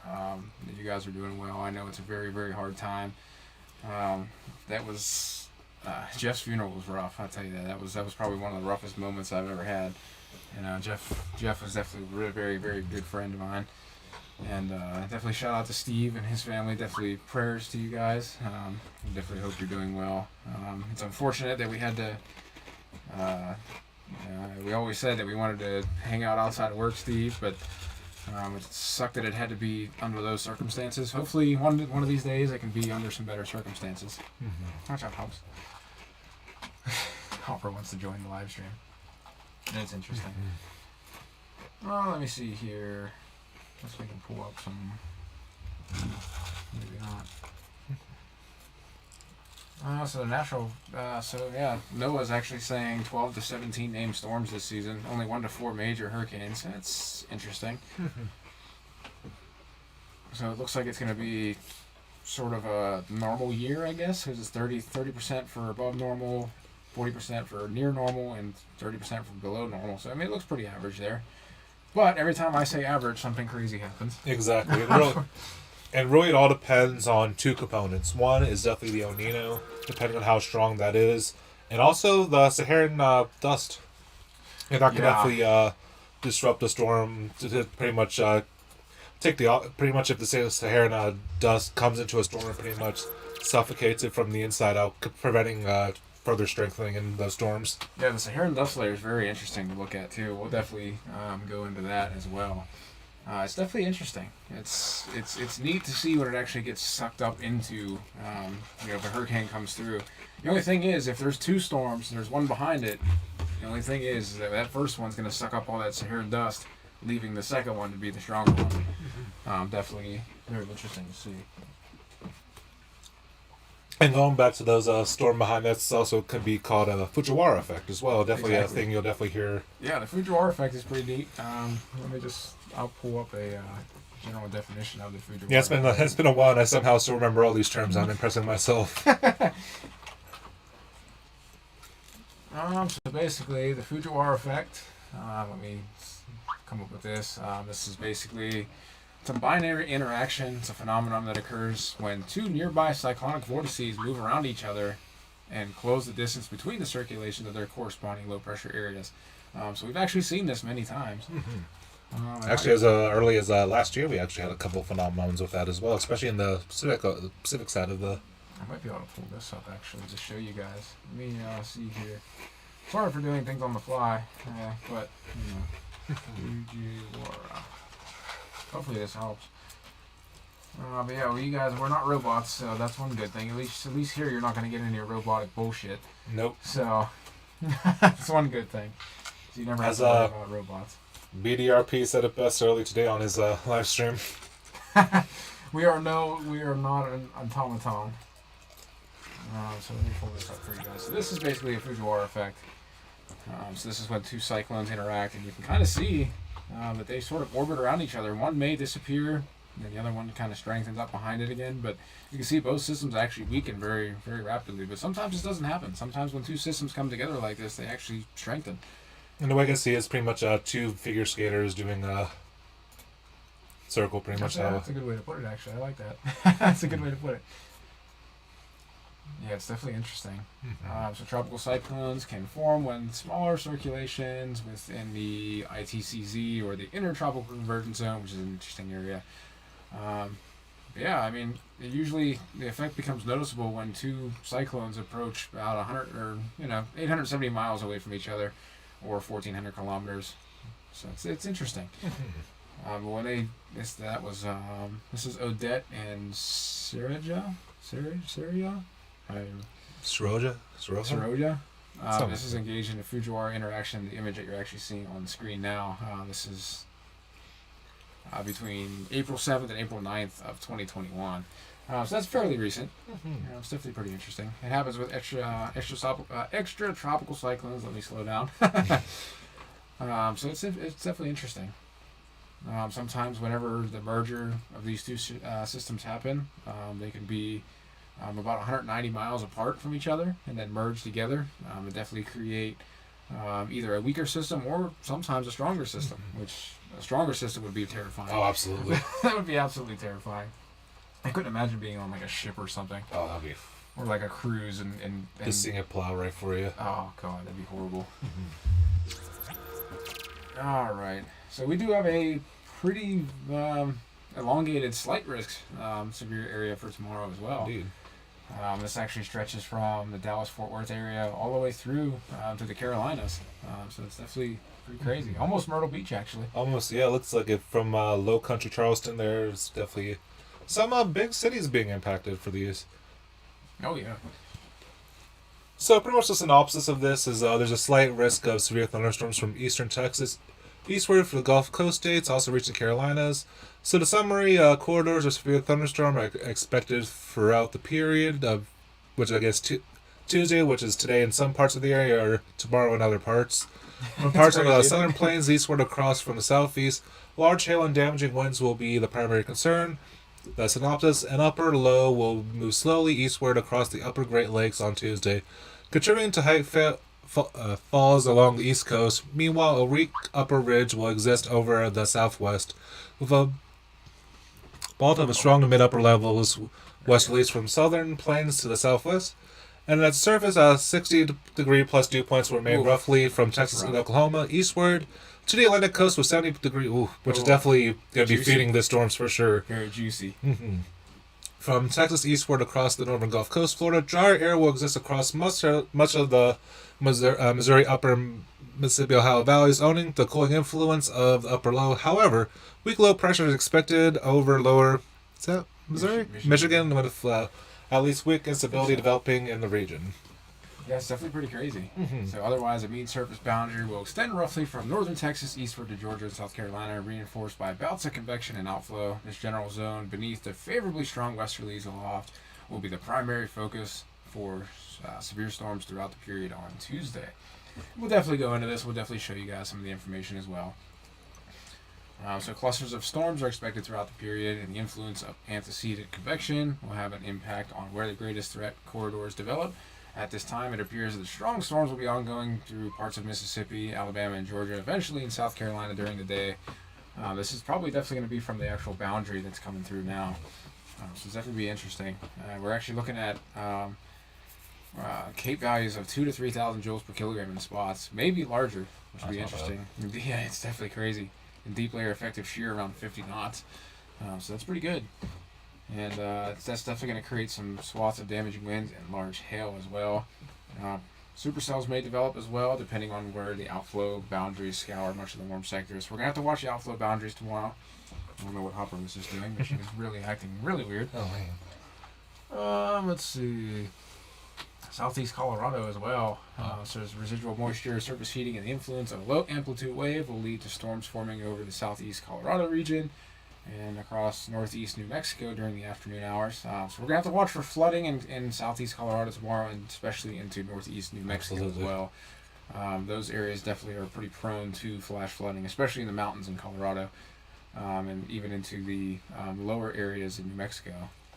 that you guys are doing well. I know it's a very, very hard time. That was Jeff's funeral was rough. I'll tell you that. That was probably one of the roughest moments I've ever had. Jeff was definitely a very, very good friend of mine. And definitely shout out to Steve and his family. Definitely prayers to you guys. Definitely hope you're doing well. It's unfortunate that we had to. We always said that we wanted to hang out outside of work, Steve, but it sucked that it had to be under those circumstances. Hopefully, one of these days, it can be under some better circumstances. Mm-hmm. Watch out, Hobbs. Hopper wants to join the live stream. That's interesting. Mm-hmm. Well, let me see here. Let's we can pull up some. Maybe not. So the natural. NOAA's actually saying 12 to 17 named storms this season. Only 1 to 4 major hurricanes. That's interesting. So it looks like it's going to be sort of a normal year, I guess, because it's 30% for above normal, 40% for near normal, and 30% for below normal. So I mean, it looks pretty average there. But every time I say average, something crazy happens. Exactly. Really, it all depends on two components. One is definitely the El Nino, depending on how strong that is, and also the Saharan dust. And that can definitely disrupt the storm to pretty much pretty much if the Saharan dust comes into a storm, it pretty much suffocates it from the inside out, preventing further strengthening in those storms. Yeah, the Saharan dust layer is very interesting to look at too. We'll definitely go into that as well. It's definitely interesting. It's neat to see when it actually gets sucked up into, if a hurricane comes through. The only thing is, if there's two storms and there's one behind it, the only thing is that first one's going to suck up all that Saharan dust, leaving the second one to be the stronger one. Mm-hmm. Definitely very interesting to see. And going back to those storm behind, that's also could be called a Fujiwara effect as well. Definitely exactly. A thing you'll definitely hear. Yeah, the Fujiwara effect is pretty neat. I'll pull up a general definition of the Fujiwara. Yeah, it's been a while, and I somehow still remember all these terms. I'm impressing myself. So basically, the Fujiwara effect. Let me come up with this. This is basically. It's a binary interaction. It's a phenomenon that occurs when two nearby cyclonic vortices move around each other and close the distance between the circulation of their corresponding low-pressure areas. So we've actually seen this many times. Mm-hmm. Actually, as early as last year, we actually had a couple of phenomenons with that as well, especially in the Pacific side of the... I might be able to pull this up, actually, to show you guys. Let me see here. Sorry for doing things on the fly, but, Fujiwara. Hopefully this helps. But yeah, well, you guys, we're not robots, so that's one good thing. At least here, you're not going to get any robotic bullshit. Nope. So that's one good thing. So you never have to worry about robots. BDRP said it best early today on his live stream. We are not an automaton. So let me pull this up for you guys. So this is basically a Fujiwara effect. So this is when two cyclones interact, and you can kind of see that they sort of orbit around each other. One may disappear, and then the other one kind of strengthens up behind it again. But you can see both systems actually weaken very, very rapidly. But sometimes this doesn't happen. Sometimes when two systems come together like this, they actually strengthen. And the way I can see is pretty much two figure skaters doing a circle, pretty much. That's a good way to put it, actually. I like that. That's a good way to put it. Yeah, it's definitely interesting. Mm-hmm. So tropical cyclones can form when smaller circulations within the ITCZ or the intertropical convergence zone, which is an interesting area. Yeah, I mean, usually the effect becomes noticeable when two cyclones approach about 870 miles away from each other, or 1,400 kilometers. So it's interesting. This is Odette and Syria. Soroja? Saroja. This is engaged in a Fujiwara interaction. The image that you're actually seeing on the screen now. This is between April 7th and April 9th of 2021. So that's fairly recent. It's definitely pretty interesting. It happens with extra tropical cyclones. Let me slow down. So it's definitely interesting. Sometimes whenever the merger of these two systems happen, they can be about 190 miles apart from each other and then merge together and definitely create either a weaker system or sometimes a stronger system, which a stronger system would be terrifying. Oh, absolutely. That would be absolutely terrifying. I couldn't imagine being on like a ship or something. Oh, that'd be... Or like a cruise and Just seeing it plow right for you. Oh, God, that'd be horrible. All right. So we do have a pretty elongated slight risk severe area for tomorrow as well. Indeed. This actually stretches from the Dallas-Fort Worth area all the way through to the Carolinas. So it's definitely pretty crazy. Almost Myrtle Beach, actually. Almost, yeah. It looks like it from low country Charleston. There's definitely some big cities being impacted for these. Oh, yeah. So pretty much the synopsis of this is there's a slight risk of severe thunderstorms from eastern Texas eastward for the Gulf Coast states, also reaching the Carolinas. So the summary corridors of severe thunderstorm are expected throughout the period of, which I guess Tuesday, which is today in some parts of the area, or tomorrow in other parts. From parts of the southern plains eastward across from the southeast, large hail and damaging winds will be the primary concern. The synopsis, an upper low will move slowly eastward across the upper Great Lakes on Tuesday, contributing to height falls along the east coast. Meanwhile, a weak upper ridge will exist over the southwest, with a bolt of a strong to mid-upper levels westerlies from southern plains to the southwest. And at the surface, 60-degree plus dew points will remain roughly from Texas and Oklahoma eastward to the Atlantic coast with 70-degree, which is definitely going to be feeding the storms for sure. Very juicy. From Texas eastward across the northern Gulf Coast, Florida, drier air will exist across much of the Missouri upper Mississippi Ohio valleys, owning the cooling influence of the upper low. However, weak low pressure is expected over lower, is that Missouri? Michigan, with at least weak instability developing in the region. Yeah, it's definitely pretty crazy. So otherwise, a mean surface boundary will extend roughly from northern Texas eastward to Georgia and South Carolina, reinforced by bouts of convection and outflow. This general zone beneath the favorably strong westerlies aloft will be the primary focus for severe storms throughout the period on Tuesday. We'll definitely go into this. We'll definitely show you guys some of the information as well. So clusters of storms are expected throughout the period, and the influence of antecedent convection will have an impact on where the greatest threat corridors develop. At this time, it appears that the strong storms will be ongoing through parts of Mississippi, Alabama, and Georgia, eventually in South Carolina during the day. This is probably definitely going to be from the actual boundary that's coming through now. So it's definitely be interesting. We're actually looking at Cape values of 2,000 to 3,000 joules per kilogram in spots, maybe larger, which would be interesting. Yeah, it's definitely crazy. And deep layer effective shear around 50 knots. So that's pretty good. And that's definitely going to create some swaths of damaging winds and large hail as well. Supercells may develop as well, depending on where the outflow boundaries scour much of the warm sectors. We're going to have to watch the outflow boundaries tomorrow. I don't know what Hopper was just doing, but she was really acting really weird. Oh, man. Let's see. Southeast Colorado as well. So there's residual moisture, surface heating, and the influence of a low amplitude wave will lead to storms forming over the southeast Colorado region and across northeast New Mexico during the afternoon hours. So we're going to have to watch for flooding in southeast Colorado tomorrow, and especially into northeast New Mexico as well. Those areas definitely are pretty prone to flash flooding, especially in the mountains in Colorado, and even into the lower areas in New Mexico.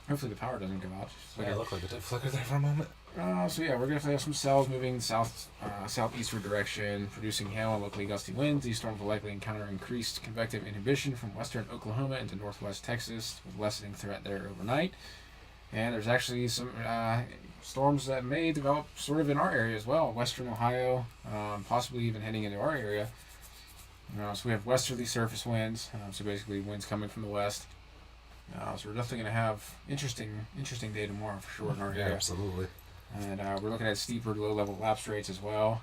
Hopefully the power doesn't go out. Yeah, it looked like it did flicker there for a moment. So yeah, we're going to have some cells moving southeastward direction, producing hail and locally gusty winds. These storms will likely encounter increased convective inhibition from western Oklahoma into northwest Texas, with lessening threat there overnight. And there's actually some storms that may develop sort of in our area as well, western Ohio, possibly even heading into our area. So we have westerly surface winds, so basically winds coming from the west. So we're definitely going to have interesting day tomorrow for sure in our area. Yeah, absolutely. And we're looking at steeper low-level lapse rates as well.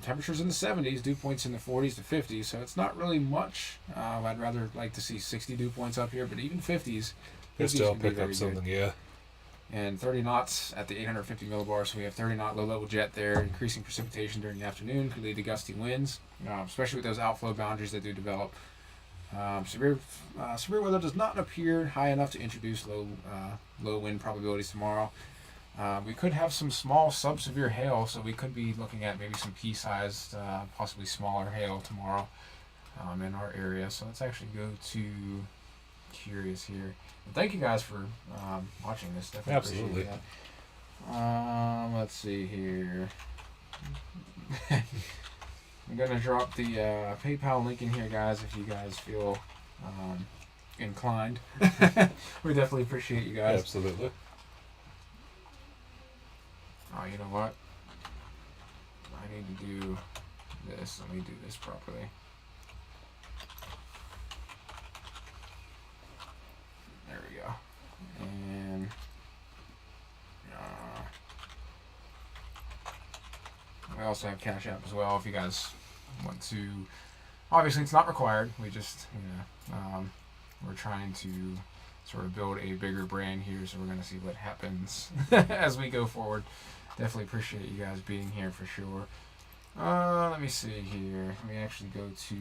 Temperatures in the 70s, dew points in the 40s to 50s, so it's not really much. I'd rather like to see 60 dew points up here, but even 50s. Could still can be pick up very something, good. yeah. And 30 knots at the 850 millibar, so we have 30 knot low level jet there. Increasing precipitation during the afternoon could lead to gusty winds, especially with those outflow boundaries that do develop. Severe weather does not appear high enough to introduce low wind probabilities tomorrow. We could have some small sub-severe hail, so we could be looking at maybe some pea-sized, possibly smaller hail tomorrow in our area. So let's actually go to Curious here. And thank you guys for watching this. Definitely Absolutely. appreciate that. Let's see here. I'm gonna drop the PayPal link in here, guys, if you guys feel inclined. We definitely appreciate you guys. Absolutely. Oh, you know what? I need to do this. Let me do this properly. There we go. And we also have Cash App as well if you guys want to. Obviously, it's not required. We just, we're trying to sort of build a bigger brand here, so we're going to see what happens as we go forward. Definitely appreciate you guys being here for sure. Let me see here. Let me actually go to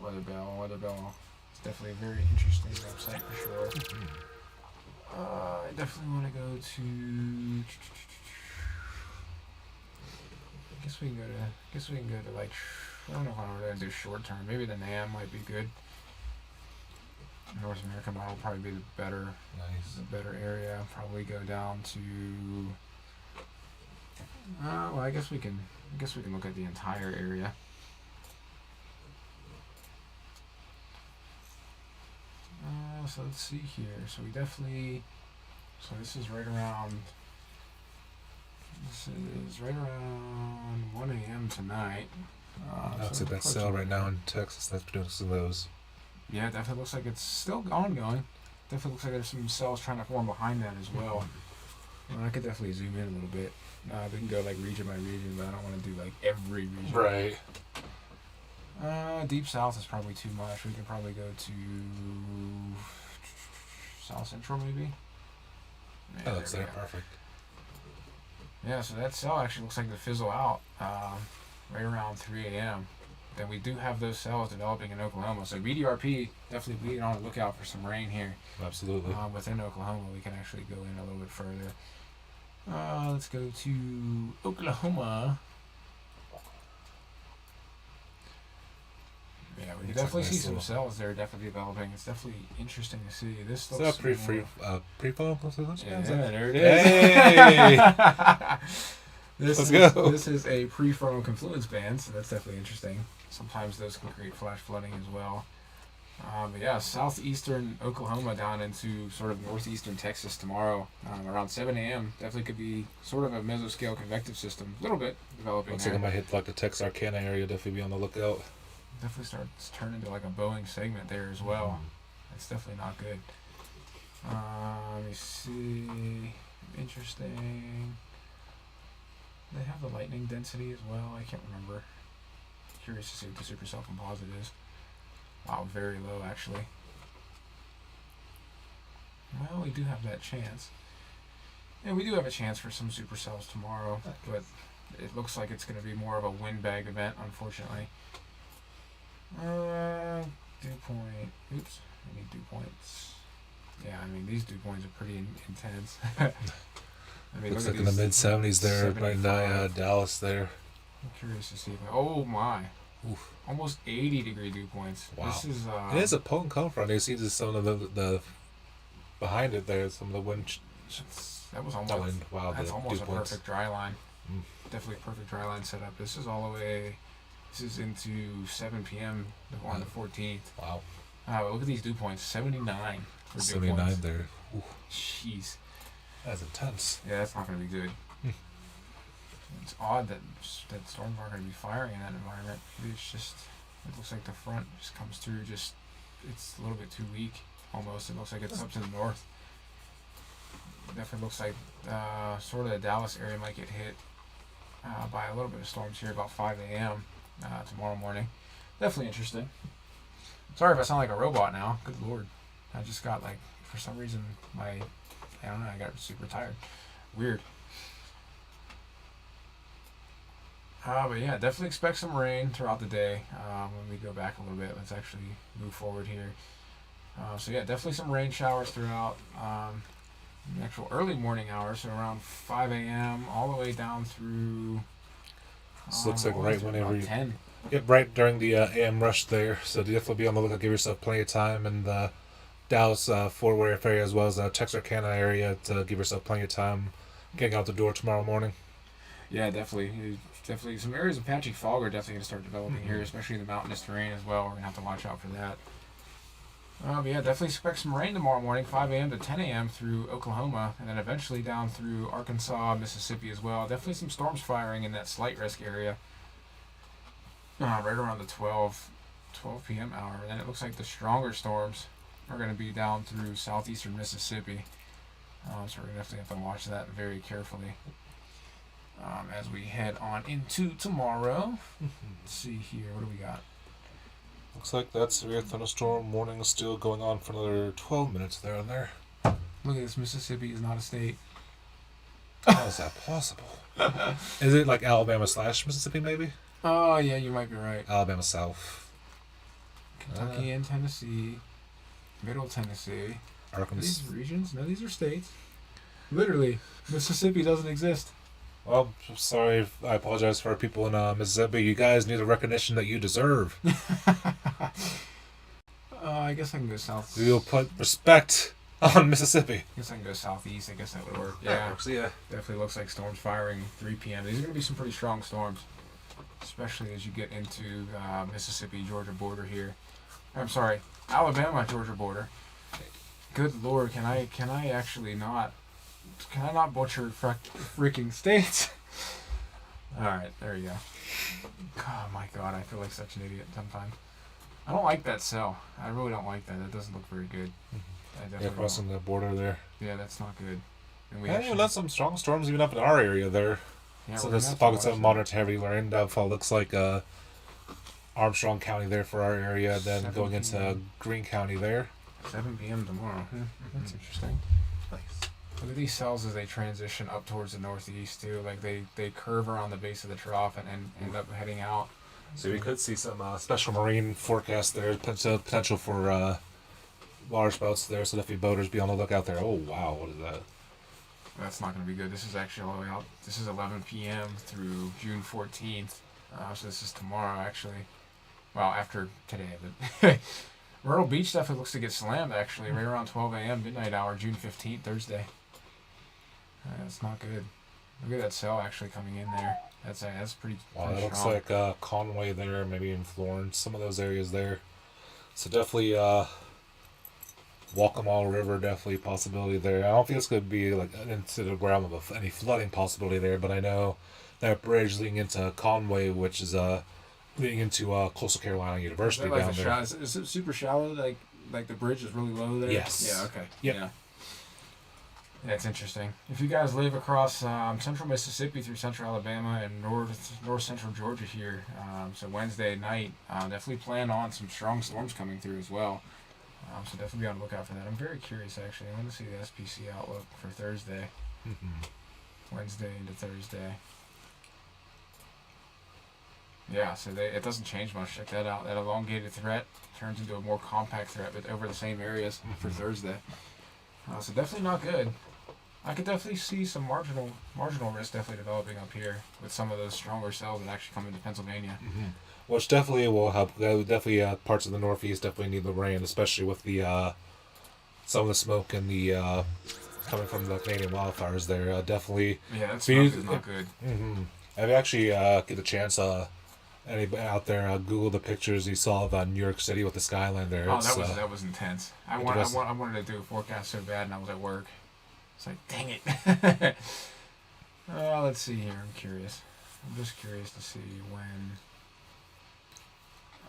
Weatherbell. Weatherbell is definitely a very interesting website for sure. I definitely want to go to. I guess we can go to like. I don't know if I'm going to do short term. Maybe the NAM might be good. North America model will probably be the better area. Probably go down to. Well, I guess we can look at the entire area. So let's see here. So we definitely. So this is right around. This is right around 1 a.m. tonight. That's a best sell right now in Texas. That's producing those. Yeah, it definitely looks like it's still ongoing. Definitely looks like there's some cells trying to form behind that as well. I could definitely zoom in a little bit. We can go like region by region, but I don't want to do like every region. Right. Deep south is probably too much. We could probably go to south central maybe. Yeah, That looks like perfect. Yeah, so that cell actually looks like to fizzle out right around 3 a.m. Then we do have those cells developing in Oklahoma. So BDRP, definitely be on the lookout for some rain here. Absolutely. Within Oklahoma, we can actually go in a little bit further. Let's go to Oklahoma. Yeah, we can definitely see some cells there definitely developing. It's definitely interesting to see. This looks is that pre-fall? Yeah, there it is. Hey! Let's go. This is a pre-frontal confluence band, so that's definitely interesting. Sometimes those can create flash flooding as well. But yeah, southeastern Oklahoma down into sort of northeastern Texas tomorrow around 7 a.m. Definitely could be sort of a mesoscale convective system. A little bit developing. Looks like it might hit like the Texarkana area. Definitely be on the lookout. Definitely starts turning into like a Boeing segment there as well. That's definitely not good. Let me see. Interesting. They have the lightning density as well. I can't remember. Curious to see what the supercell composite is. Wow, very low actually. Well, we do have that chance. And we do have a chance for some supercells tomorrow, but it looks like it's going to be more of a windbag event, unfortunately. Dew point. Oops, I need dew points. Yeah, I mean, these dew points are pretty intense. I mean, looks like in the mid-70s there, right by Dallas there. I'm curious to see. Oh my. Oof. Almost 80-degree dew points. Wow. This is, it is a potent come from. You see some of the behind it there, some of the wind. That was almost. Wow, that's almost a points. perfect dry line. Mm. Definitely a perfect dry line setup. This is all the way. This is into 7 p.m. on the 14th. Wow. Look at these dew points. 79. 79 there. Ooh. Jeez. That's intense. Yeah, that's not going to be good. It's odd that storms aren't going to be firing in that environment. Maybe it's just, it looks like the front just comes through, it's a little bit too weak, almost. It looks like it's up to the north. It definitely looks like sort of the Dallas area might get hit. by a little bit of storms here about 5 a.m. Tomorrow morning. Definitely interesting. Sorry if I sound like a robot now. Good lord. I just got like, for some reason, I don't know, I got super tired. Weird. But yeah, definitely expect some rain throughout the day. When we go back a little bit, let's actually move forward here. So yeah, definitely some rain showers throughout the actual early morning hours, so around 5 a.m. all the way down through. This looks like right whenever you 10. Yep, right during the AM rush there. So definitely be on the lookout. Give yourself plenty of time in the Dallas Fort Worth area as well as the Texarkana area to give yourself plenty of time getting out the door tomorrow morning. Yeah, definitely. Definitely, some areas of patchy fog are definitely going to start developing here, especially the mountainous terrain as well. We're going to have to watch out for that. But yeah, definitely expect some rain tomorrow morning, 5 a.m. to 10 a.m. through Oklahoma, and then eventually down through Arkansas, Mississippi as well. Definitely some storms firing in that slight risk area. Right around the 12 p.m. hour. And then it looks like the stronger storms are going to be down through southeastern Mississippi. So we're going to definitely have to watch that very carefully as we head on into tomorrow. Let's see here. What do we got? Looks like that severe thunderstorm warning is still going on for another 12 minutes there and there. Look at this. Mississippi is not a state. How is that possible? Is it like Alabama / Mississippi maybe? Oh, yeah, you might be right. Alabama South. Kentucky and Tennessee. Middle Tennessee. Are these regions? No, these are states. Literally, Mississippi doesn't exist. Well, I'm sorry. I apologize for our people in Mississippi. You guys need the recognition that you deserve. I guess I can go south. We will put respect on Mississippi. I guess I can go southeast. I guess that would work. Yeah, yeah. Definitely looks like storms firing 3 p.m. These are going to be some pretty strong storms, especially as you get into Mississippi-Georgia border here. I'm sorry, Alabama-Georgia border. Good lord, can I actually not? Can I not butcher freaking states? Alright, there you go. Oh my god, I feel like such an idiot sometimes. I don't like that cell. I really don't like that. That doesn't look very good. Yeah, crossing the border there. Yeah, that's not good. And we actually let some strong storms even up in our area there. Yeah, so this pockets of moderate to heavy rain. Downfall looks like Armstrong County there for our area, then going into Greene County there. 7 p.m. tomorrow. That's interesting. Nice. Look at these cells as they transition up towards the northeast too. Like they curve around the base of the trough and end up heading out. So we could see some special marine forecast there. Potential for water spouts there. So definitely boaters be on the lookout there. Oh wow, what is that? That's not going to be good. This is actually all the way out. This is 11 p.m. through June 14th. So this is tomorrow actually. Well, after today, but Myrtle Beach definitely looks to get slammed actually right around 12 a.m. midnight hour, June 15th, Thursday. That's not good. Look at that cell actually coming in there. That's pretty. Wow, pretty that looks strong. like Conway there, maybe in Florence, some of those areas there. So definitely Walkamaw River, definitely a possibility there. I don't think it's going to be like into the realm of any flooding possibility there, but I know that bridge leading into Conway, which is leading into Coastal Carolina University Is that down there. Is it super shallow? Like the bridge is really low there? Yes. Yeah, okay. Yep. Yeah. Yeah, it's interesting. If you guys live across central Mississippi through central Alabama and north central Georgia here, so Wednesday night, definitely plan on some strong storms coming through as well. So definitely be on the lookout for that. I'm very curious actually. I want to see the SPC outlook for Thursday. Wednesday into Thursday. Yeah, so it doesn't change much. Check that out. That elongated threat turns into a more compact threat, but over the same areas for Thursday. So definitely not good. I could definitely see some marginal risk definitely developing up here with some of those stronger cells that actually come into Pennsylvania. Which definitely will help. Definitely parts of the Northeast definitely need the rain, especially with the some of the smoke and the coming from the Canadian wildfires there. Definitely. Yeah, that's not good. If you actually get a chance, anybody out there, Google the pictures you saw of New York City with the skyline there. Oh, that was intense. I wanted to do a forecast so bad, and I was at work. It's like, dang it. Let's see here. I'm curious. I'm just curious to see when.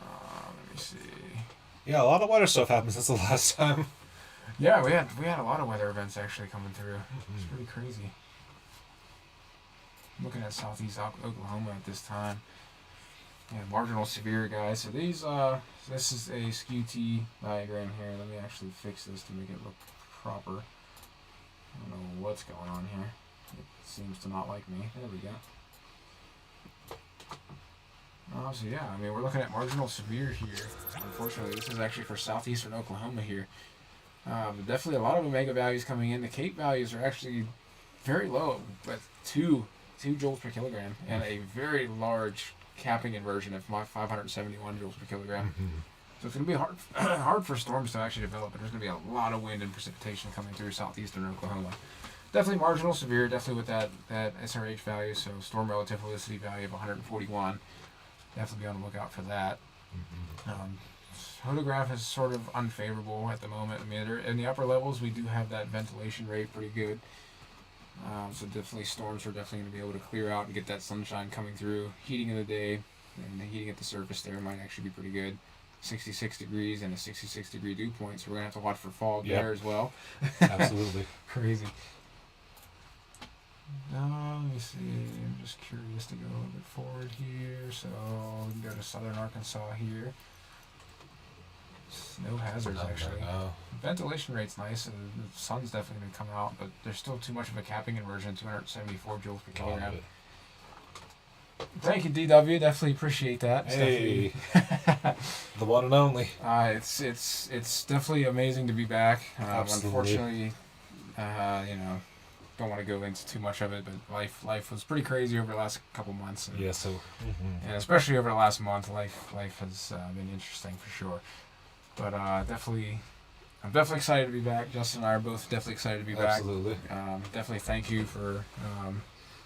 Let me see. Yeah, a lot of weather stuff happened since the last time. Yeah, we had a lot of weather events actually coming through. It's pretty crazy. looking at southeast Oklahoma at this time. Yeah, marginal severe, guys. So these, this is a skew T diagram here. Let me actually fix this to make it look proper. I don't know what's going on here. It seems to not like me. There we go. So yeah, I mean, we're looking at marginal severe here. Unfortunately, this is actually for southeastern Oklahoma here. But definitely a lot of omega values coming in. The Cape values are actually very low, but 2 joules per kilogram, and a very large capping inversion of 571 joules per kilogram. Mm-hmm. So it's going to be hard for storms to actually develop, but there's going to be a lot of wind and precipitation coming through southeastern Oklahoma. Definitely marginal severe, definitely with that SRH value, so storm relative helicity value of 141. Definitely be on the lookout for that. Photograph is sort of unfavorable at the moment. I mean, in the upper levels, we do have that ventilation rate pretty good. So definitely storms are definitely going to be able to clear out and get that sunshine coming through. Heating of the day and the heating at the surface there might actually be pretty good. 66 degrees and a 66 degree dew point, so we're going to have to watch for fog there as well. Absolutely. Crazy. Let me see. I'm just curious to go a little bit forward here. So we can go to southern Arkansas here. No hazards, actually. Ventilation rate's nice, and the sun's definitely going to come out, but there's still too much of a capping inversion, 274 joules per kilogram. Thank you, DW. Definitely appreciate that. Hey, the one and only. It's definitely amazing to be back. Unfortunately, don't want to go into too much of it, but life was pretty crazy over the last couple months. And, and especially over the last month, life has been interesting for sure. But I'm definitely excited to be back. Justin and I are both definitely excited to be back. Absolutely. Definitely thank you for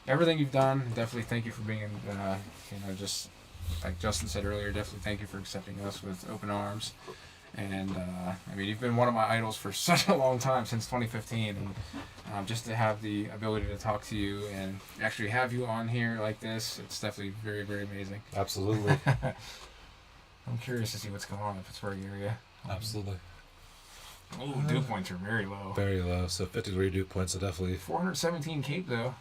everything you've done. Definitely thank you for being, just like Justin said earlier, definitely thank you for accepting us with open arms. And, I mean, you've been one of my idols for such a long time, since 2015. And just to have the ability to talk to you and actually have you on here like this, it's definitely very, very amazing. Absolutely. I'm curious to see what's going on in the Pittsburgh area. Absolutely. Oh, dew points are very low. Very low. So 50 degree dew points are definitely 417 Cape, though.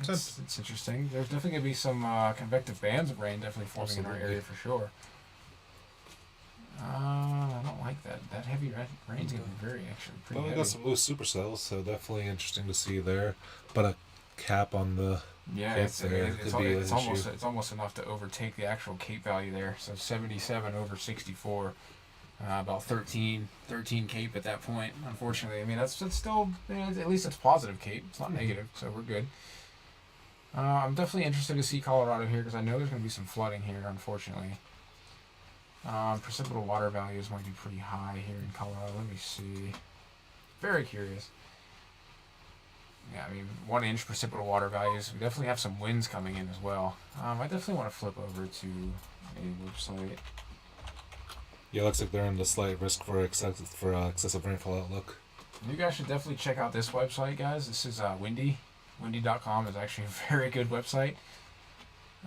It's interesting. There's definitely going to be some convective bands of rain definitely forming in our area for sure. I don't like that. That heavy rain's going to be pretty well, we heavy. got some loose supercells, so definitely interesting to see there. But a cap on the it's almost enough to overtake the actual Cape value there. So 77 over 64, about 13 Cape at that point. Unfortunately, I mean that's still, at least it's positive Cape. It's not negative, so we're good. I'm definitely interested to see Colorado here because I know there's going to be some flooding here. Unfortunately, precipitable water values might be pretty high here in Colorado. Let me see. Very curious. Yeah, I mean, 1 inch precipitable water values. We definitely have some winds coming in as well. I definitely want to flip over to a website. Yeah, looks like they're in the slight risk for excessive rainfall outlook. You guys should definitely check out this website, guys. This is Windy. Windy.com is actually a very good website.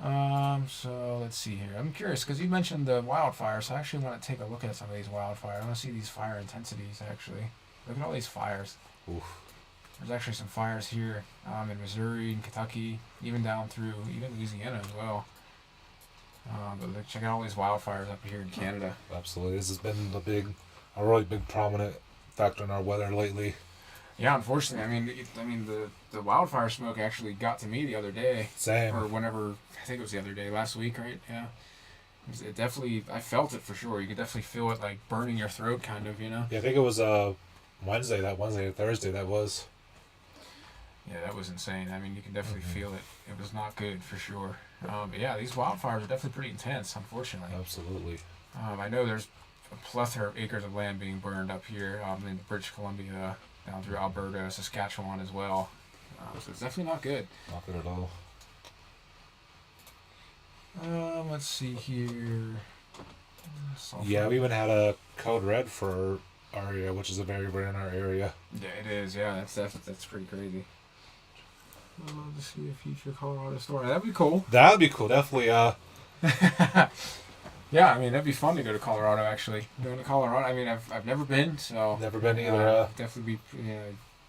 So let's see here. I'm curious because you mentioned the wildfires. So I actually want to take a look at some of these wildfires. I want to see these fire intensities actually. Look at all these fires. Oof. There's actually some fires here in Missouri and Kentucky, even down through even Louisiana as well. But check out all these wildfires up here in Canada. Absolutely, this has been a really big prominent factor in our weather lately. Yeah, unfortunately, I mean the wildfire smoke actually got to me the other day. Same. Or whenever, I think it was the other day, last week, right? Yeah. It definitely, I felt it for sure. You could definitely feel it like burning your throat, kind of, Yeah, I think it was Wednesday or Thursday that was. Yeah, that was insane. I mean, you can definitely feel it. It was not good for sure. But yeah, these wildfires are definitely pretty intense, unfortunately. Absolutely. I know there's a plethora of acres of land being burned up here in British Columbia, down through Alberta, Saskatchewan as well. So it's definitely not good. Not good at all. Let's see here. Yeah, we even had a code red for our area, which is a very rare in our area. Yeah, it is. Yeah, that's pretty crazy. I'd love to see a future Colorado story. That'd be cool. That'd be cool. Definitely. Yeah, I mean that'd be fun to go to Colorado. Actually, going to Colorado. I mean, I've never been, so never been either. Definitely be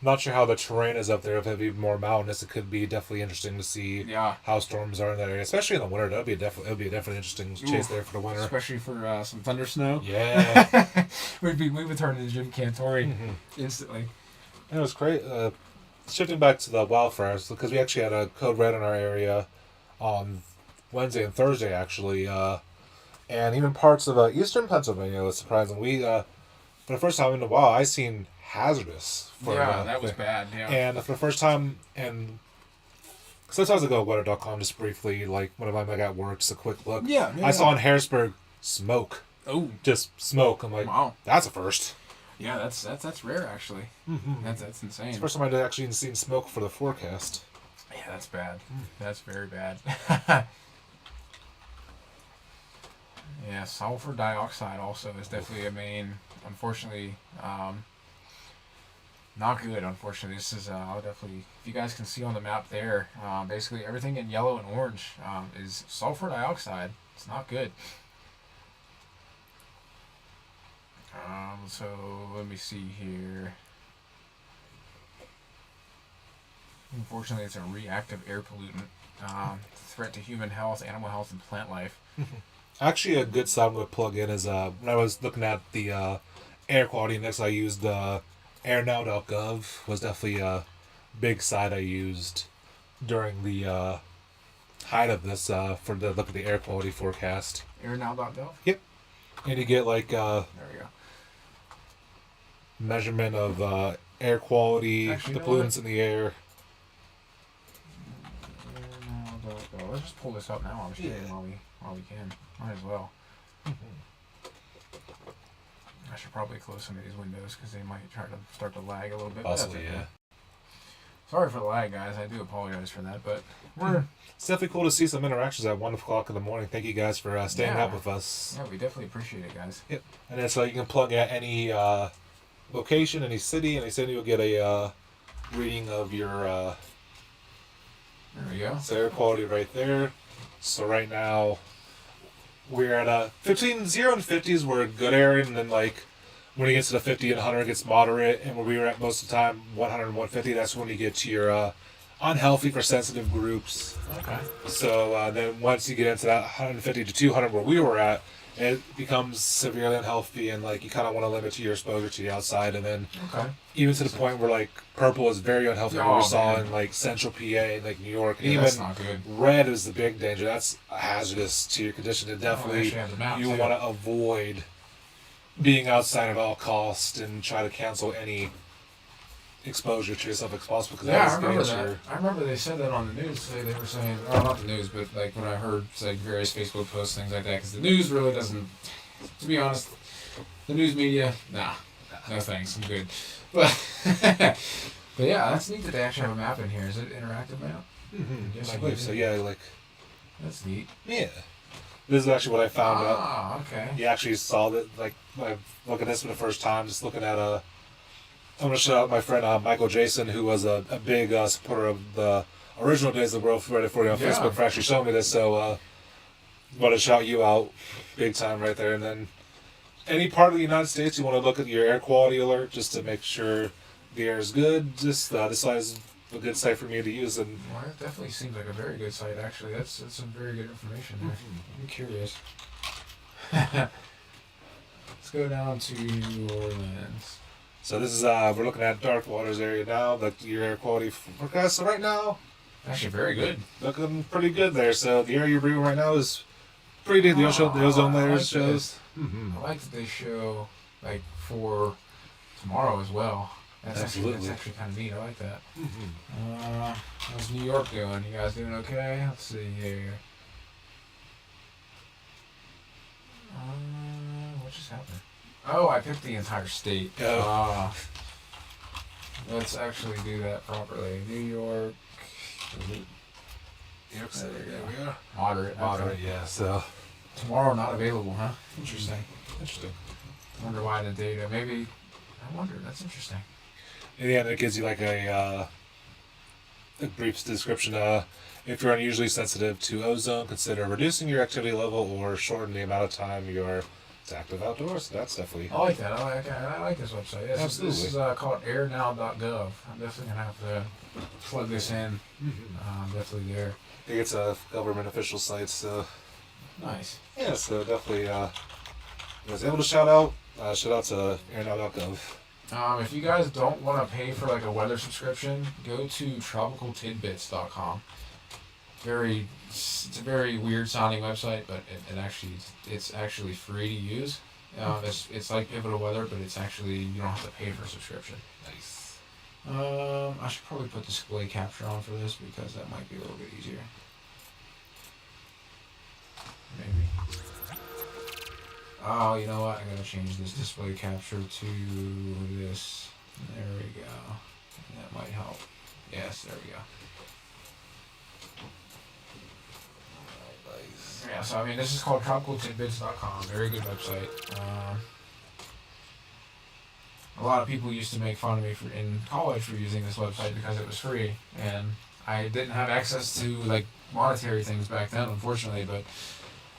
Not sure how the terrain is up there. If it'd be more mountainous, it could be definitely interesting to see Yeah. how storms are in that area, especially in the winter. It'd be a definitely interesting chase there for the winter. Especially for some thunder snow. Yeah. we would turn into Jim Cantori Mm-hmm. instantly. And it was great. Shifting back to the wildfires, because we actually had a code red in our area on Wednesday and Thursday, actually. And even parts of eastern Pennsylvania was surprising. For the first time in a while, I seen hazardous. That was bad. Yeah. And for the first time, and sometimes I go to weather.com just briefly, like when I'm at work, just a quick look. Yeah. I saw in Harrisburg smoke. Oh. Just smoke. I'm like, Wow. that's a first. Yeah, that's rare actually. Mm-hmm. That's insane. It's the first time I'd actually seen smoke for the forecast. Yeah, that's bad. That's very bad. Yeah, sulfur dioxide also is definitely a main. Unfortunately, not good. Unfortunately, this is. I'll definitely. If you guys can see on the map there, basically everything in yellow and orange is sulfur dioxide. It's not good. So let me see here. Unfortunately, it's a reactive air pollutant. Threat to human health, animal health, and plant life. Actually, a good site I'm going to plug in is when I was looking at the air quality index, I used airnow.gov. Was definitely a big site I used during the height of this for the look at the air quality forecast. Airnow.gov? Yep. And you get like there we go. measurement of air quality, Actually, the you know pollutants in the air. Airnow.gov. Let's just pull this up now. I'm just kidding while we can. Might as well. I should probably close some of these windows because they might try to start to lag a little bit. Possibly, okay. yeah. Sorry for the lag, guys. I do apologize for that, but It's definitely cool to see some interactions at 1 o'clock in the morning. Thank you guys for staying Yeah. up with us. yeah, we definitely appreciate it, guys. Yep. And then so you can plug at any location, any city, you'll get a reading of your There we go. air quality right there. So right now we're at between 0 and 50s we're a good area, and then like when it gets to the 50 and 100 it gets moderate, and where we were at most of the time 100 and 150, that's when you get to your unhealthy for sensitive groups. Okay. So then once you get into that 150 to 200 where we were at, it becomes severely unhealthy, and like you kind of want to limit your exposure to the outside, and then Okay. even to the point where like purple is very unhealthy. Oh, We saw man. in like central PA, like New York, and Yeah, that's even not good. red is the big danger. That's hazardous to your condition. And definitely actually have the map, you too. want to avoid being outside at all costs and try to cancel any exposure to yourself as possible, because Yeah, I that remember is that. danger. I remember they said that on the news. They were saying, well, not the news, but like when I heard like various Facebook posts, things like that, because the news really doesn't. To be honest, the news media, nah, no thanks, I'm good. But but yeah, that's neat that they actually have a map in here. Is it interactive map? Mm-hmm. Yes, I it believe is. so. Yeah, like That's neat. yeah. This is actually what I found out. Ah, okay. You actually saw that, like, I look at this for the first time, just looking at I'm going to shout out my friend Michael Jason, who was a big supporter of the original Days of the World Ready for You on Yeah. Facebook, for actually showing me this. So, want to shout you out big time right there. And then any part of the United States you want to look at your air quality alert just to make sure the air is good, just this site is a good site for me to use. And Well, it definitely seems like a very good site, actually. That's some very good information there. I'm curious. Let's go down to New Orleans. so this is we're looking at Dark Waters area now, like your air quality forecast. So right now, Actually, very good. looking pretty good there. So the air you're breathing right now is pretty good. The ozone I layer like shows. I like that they show, like, for tomorrow as well. That's Absolutely. actually kind of neat. I like that. How's New York doing? You guys doing okay? Let's see here. What just happened? Oh, I picked the entire state. Oh. Let's actually do that properly. New York. Yep, so there you we are. Moderate. Moderate, yeah. So Tomorrow not available, huh? Interesting. interesting. Wonder why the data. Maybe. I wonder. That's interesting. In the end, it gives you like a brief description. If you're unusually sensitive to ozone, consider reducing your activity level or shorten the amount of time you're It's active outdoors. So that's definitely. I like that. I like this website. Absolutely. This is called airnow.gov. I'm definitely gonna have to plug this in. Definitely there. I think it's a government official site, so Nice. yeah. So definitely, you was able to shout out to airnow.gov. If you guys don't want to pay for like a weather subscription, go to tropicaltidbits.com. It's a very weird sounding website, but it's actually free to use. It's like Pivotal Weather, but it's actually you don't have to pay for a subscription. Nice. I should probably put display capture on for this because that might be a little bit easier. Maybe. Oh, you know what? I gotta change this display capture to this. There we go. That might help. Yes, there we go. Nice. Yeah, so I mean, this is called tropicaltidbits.com. Very good website. A lot of people used to make fun of me in college for using this website because it was free, and I didn't have access to like monetary things back then, unfortunately. But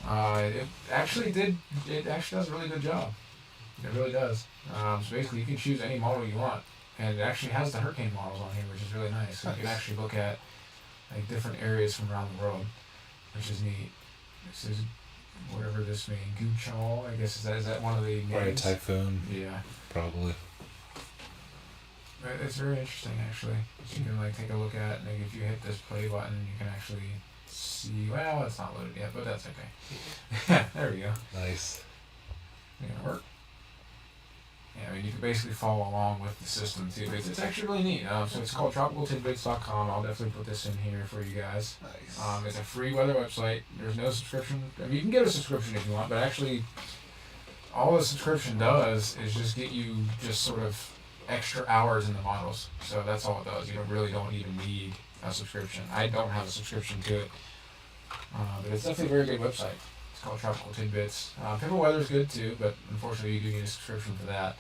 it actually does a really good job. It really does. So basically, you can choose any model you want, and it actually has the hurricane models on here, which is really nice. So you can actually look at like different areas from around the world, which is neat. This is whatever this means. Guchal, I guess is that one of the names? Right, typhoon. Yeah. Probably. It's very interesting, actually. You can like take a look at, and like, if you hit this play button, you can actually see. Well, it's not loaded yet, but that's okay. There we go. Nice. It's gonna work. Yeah, I mean, you can basically follow along with the system too. It's actually really neat. So it's called tropicaltidbits.com. I'll definitely put this in here for you guys. Nice. It's a free weather website. There's no subscription. I mean, you can get a subscription if you want, but actually, all the subscription does is just get you just sort of extra hours in the models. So that's all it does. You don't even need a subscription. I don't have a subscription to it, but it's definitely a very good website. It's called Tropical Tidbits. Pivotal Weather is good too, but unfortunately you do need a subscription for that.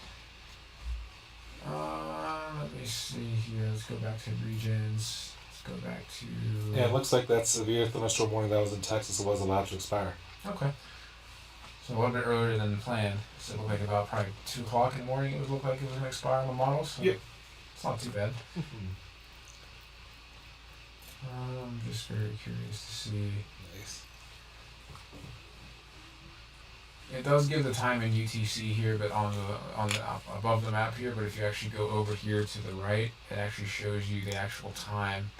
Let me see here. Let's go back to regions. Let's go back to... Yeah, it looks like that severe thunderstorm warning that was in Texas was allowed to expire. Okay. So a little bit earlier than planned. So it looked like about probably 2 o'clock in the morning it would look like it was going to expire on the models. So yep. It's not too bad. I'm just very curious to see. Nice. It does give the time in UTC here, but on the above the map here. But if you actually go over here to the right, it actually shows you the actual time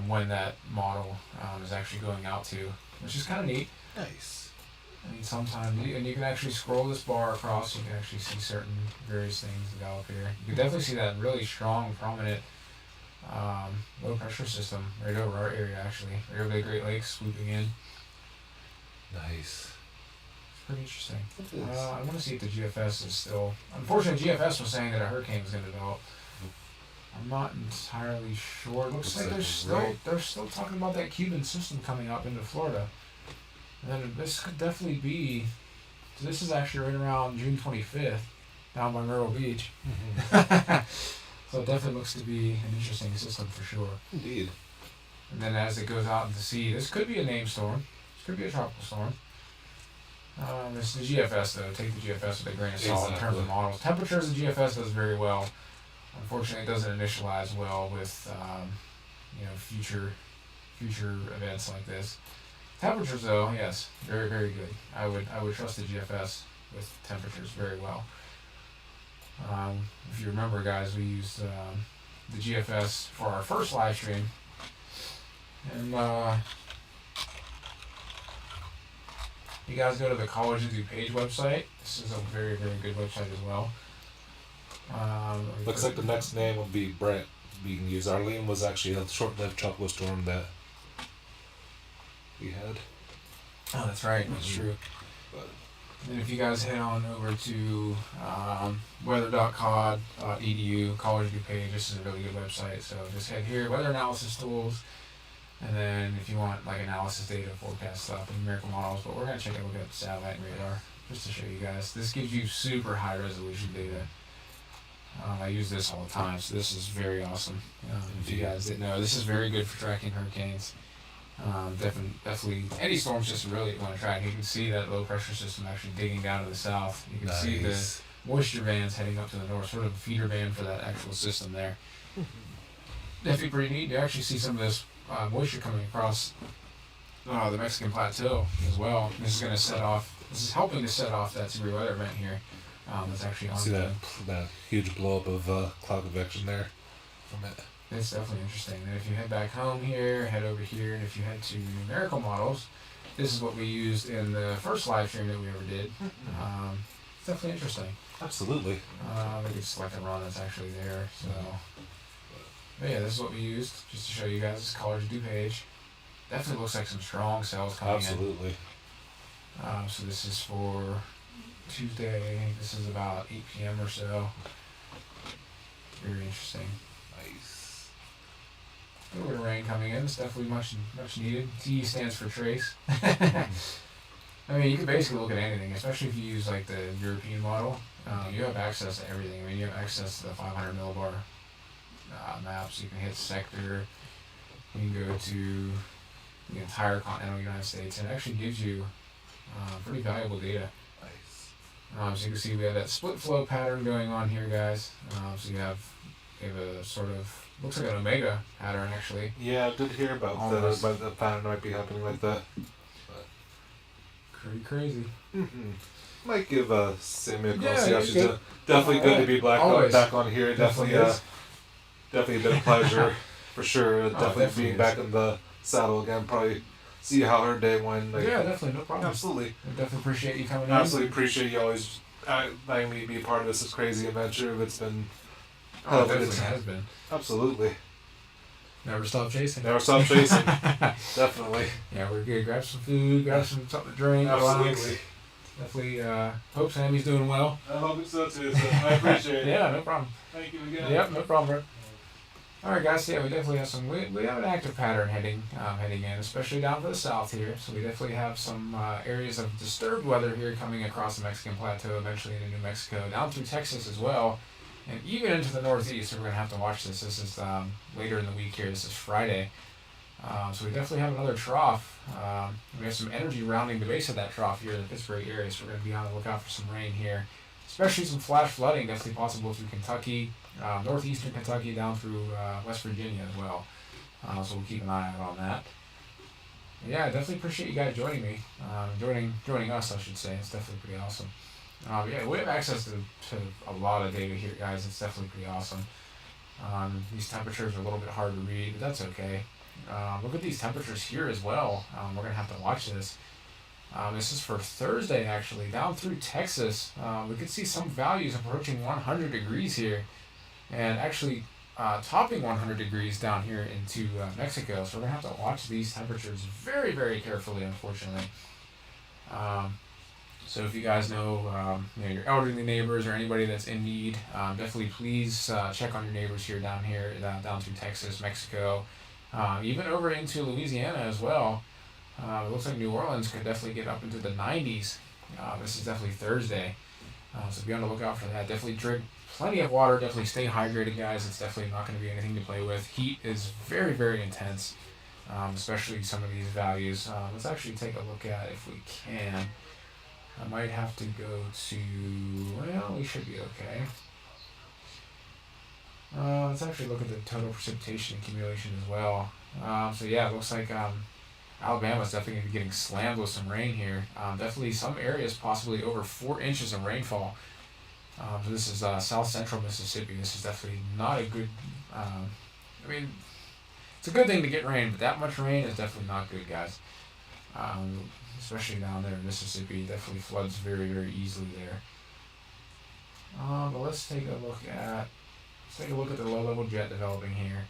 when that model is actually going out to, which is kind of neat. Nice. I mean, sometimes, and you can actually scroll this bar across. You can actually see certain various things develop here. You can definitely see that really strong, prominent low pressure system right over our area. Actually, right over the Great Lakes, swooping in. Nice. Pretty interesting. It is. I want to see if the GFS is still... Unfortunately, GFS was saying that a hurricane was going to develop. I'm not entirely sure. It looks like they're still talking about that Cuban system coming up into Florida. And then this could definitely be... So this is actually right around June 25th, down by Myrtle Beach. So it definitely looks to be an interesting system for sure. Indeed. And then as it goes out into sea, this could be a named storm. This could be a tropical storm. This is the GFS though. Take the GFS with a grain of salt in terms of models. Temperatures, the GFS does very well. Unfortunately, it doesn't initialize well with future events like this. Temperatures though, yes, very very good. I would trust the GFS with temperatures very well. If you remember, guys, we used the GFS for our first live stream, and you guys go to the College of DuPage website. This is a very, very good website as well. Looks like the next name will be Brent. We can use Arlene was actually a short-lived tropical storm that we had. Oh, that's right. That's true. But and if you guys head on over to weather.cod.edu, College of DuPage, this is a really good website. So just head here, weather analysis tools. And then if you want like analysis data, forecast stuff, and numerical models, but we're going to check a look at satellite and radar just to show you guys. This gives you super high resolution data. I use this all the time, so this is very awesome. If you guys didn't know, this is very good for tracking hurricanes. Definitely, any storm system really you want to track. You can see that low pressure system actually digging down to the south. You can see the Nice. moisture bands heading up to the north, sort of a feeder band for that actual system there. Definitely pretty neat. You actually see some of this moisture coming across the Mexican plateau as well. This is going to set off. This is helping to set off that severe weather event here. That's actually on. See that huge blow up of cloud convection there from it. It's definitely interesting. And if you head back home here, head over here, and if you head to numerical models, this is what we used in the first live stream that we ever did. It's definitely interesting. Absolutely. We can select a run that's actually there. So, but yeah, this is what we used just to show you guys this colors do page. Definitely looks like some strong cells coming Absolutely. in. So this is for Tuesday. I think this is about 8 p.m. or so. Very interesting. Nice. A little bit of rain coming in. It's definitely much needed. T stands for trace. I mean, you can basically look at anything, especially if you use like the European model. You have access to everything. I mean, you have access to the 500 millibar maps. You can hit sector. You can go to the entire continental United States, and it actually gives you pretty valuable data. Nice. So you can see we have that split flow pattern going on here, guys. So you have a sort of looks like an omega pattern actually. Yeah, I did hear about the pattern might be happening like that. Pretty crazy. Might give Sammy a call. Yeah, See how you're she's good. doing. Definitely good to be back on here. Definitely is. definitely a bit of pleasure for sure. Definitely being is. back in the saddle again. Probably see how her day went. Like, Yeah, definitely, no problem. absolutely. I definitely appreciate you coming in. Absolutely appreciate you always letting me be part of this crazy adventure. It's been Oh, it definitely has been. absolutely. Never stop chasing. Never stop chasing. Definitely. Yeah, we're good. Grab some food, grab something to drink, relax. Absolutely. Definitely hope Sammy's doing well. I hope so too. So I appreciate it. Yeah, no problem. Thank you again. Yep, no problem, bro. Alright guys, yeah, we definitely have some, we have an active pattern heading in, especially down to the south here. So we definitely have some areas of disturbed weather here coming across the Mexican plateau, eventually into New Mexico, down through Texas as well, and even into the northeast. So we're going to have to watch this. This is later in the week here. This is Friday. So we definitely have another trough. We have some energy rounding the base of that trough here in the Pittsburgh area, so we're going to be on the lookout for some rain here. Especially some flash flooding, definitely possible through Kentucky, northeastern Kentucky down through West Virginia as well. So we'll keep an eye out on that. Yeah, I definitely appreciate you guys joining me, joining us, I should say. It's definitely pretty awesome. Yeah, we have access to a lot of data here, guys. It's definitely pretty awesome. These temperatures are a little bit hard to read, but that's okay. Look at these temperatures here as well. We're going to have to watch this. This is for Thursday, actually. Down through Texas, we could see some values approaching 100 degrees here. And actually topping 100 degrees down here into Mexico. So we're going to have to watch these temperatures very, very carefully, unfortunately. So if you guys know, your elderly neighbors or anybody that's in need, definitely please check on your neighbors here down down through Texas, Mexico, even over into Louisiana as well. It looks like New Orleans could definitely get up into the 90s. This is definitely Thursday. So be on the lookout for that. Definitely drink plenty of water. Definitely stay hydrated, guys. It's definitely not going to be anything to play with. Heat is very, very intense, especially some of these values. Let's actually take a look at if we can. I might have to go to, well, we should be okay. Let's actually look at the total precipitation accumulation as well. So yeah, it looks like Alabama's definitely going to be getting slammed with some rain here. Definitely some areas possibly over 4 inches of rainfall. So this is south central Mississippi. This is definitely not a good, I mean, it's a good thing to get rain, but that much rain is definitely not good, guys. Especially down there in Mississippi, definitely floods very, very easily there. But let's take a look at the low-level jet developing here.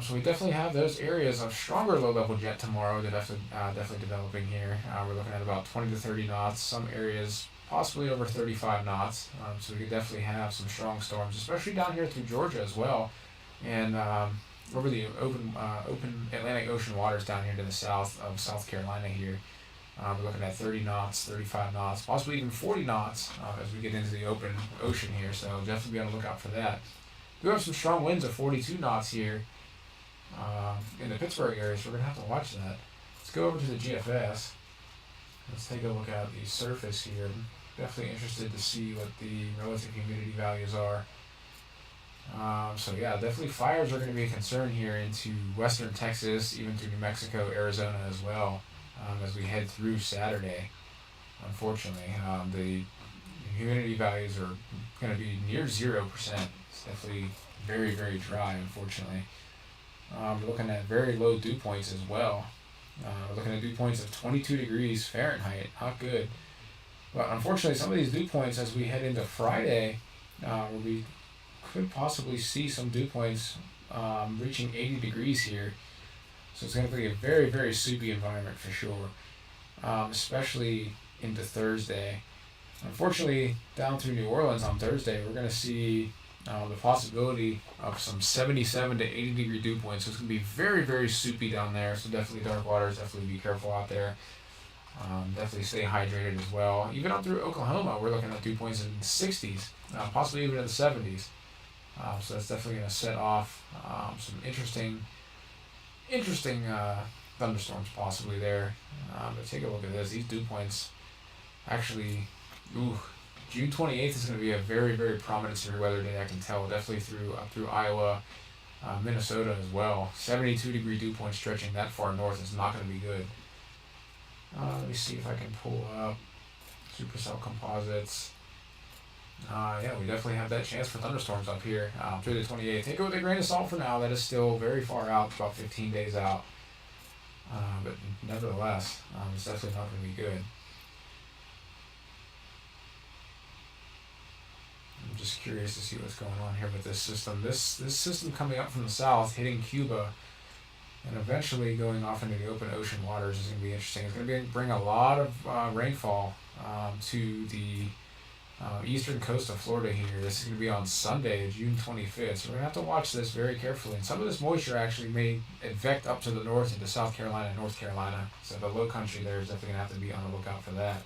So we definitely have those areas of stronger low-level jet tomorrow that definitely developing here. We're looking at about 20 to 30 knots. Some areas possibly over 35 knots. So we could definitely have some strong storms, especially down here through Georgia as well, and over the open Atlantic Ocean waters down here to the south of South Carolina here. We're looking at 30 knots, 35 knots, possibly even 40 knots as we get into the open ocean here. So definitely be on the lookout for that. We have some strong winds of 42 knots here in the Pittsburgh area, so we're going to have to watch that. Let's go over to the GFS. Let's take a look at the surface here. Definitely interested to see what the relative humidity values are. So yeah, definitely fires are going to be a concern here into western Texas, even through New Mexico, Arizona as well, as we head through Saturday. Unfortunately, the humidity values are going to be near 0%. It's definitely very, very dry, unfortunately. We're looking at very low dew points as well. We're looking at dew points of 22 degrees Fahrenheit. Not good. But unfortunately, some of these dew points, as we head into Friday, we could possibly see some dew points reaching 80 degrees here. So it's going to be a very, very soupy environment for sure, especially into Thursday. Unfortunately, down through New Orleans on Thursday, we're going to see the possibility of some 77 to 80 degree dew points. So it's going to be very, very soupy down there. So definitely dark waters, definitely be careful out there. Definitely stay hydrated as well. Even up through Oklahoma, we're looking at dew points in the 60s, possibly even in the 70s. So that's definitely going to set off some interesting thunderstorms possibly there. But take a look at this. These dew points actually, June 28th is going to be a very, very prominent severe weather day. I can tell definitely through Iowa, Minnesota as well. 72 degree dew points stretching that far north is not going to be good. Let me see if I can pull up supercell composites. Yeah, we definitely have that chance for thunderstorms up here through the 28th. Take it with a grain of salt for now. That is still very far out, about 15 days out. But nevertheless, it's definitely not going to be good. I'm just curious to see what's going on here with this system. This system coming up from the south, hitting Cuba, and eventually going off into the open ocean waters is going to be interesting. It's going to bring a lot of rainfall to the eastern coast of Florida here. This is going to be on Sunday, June 25th. So we're going to have to watch this very carefully. And some of this moisture actually may advect up to the north into South Carolina and North Carolina. So the low country there is definitely going to have to be on the lookout for that.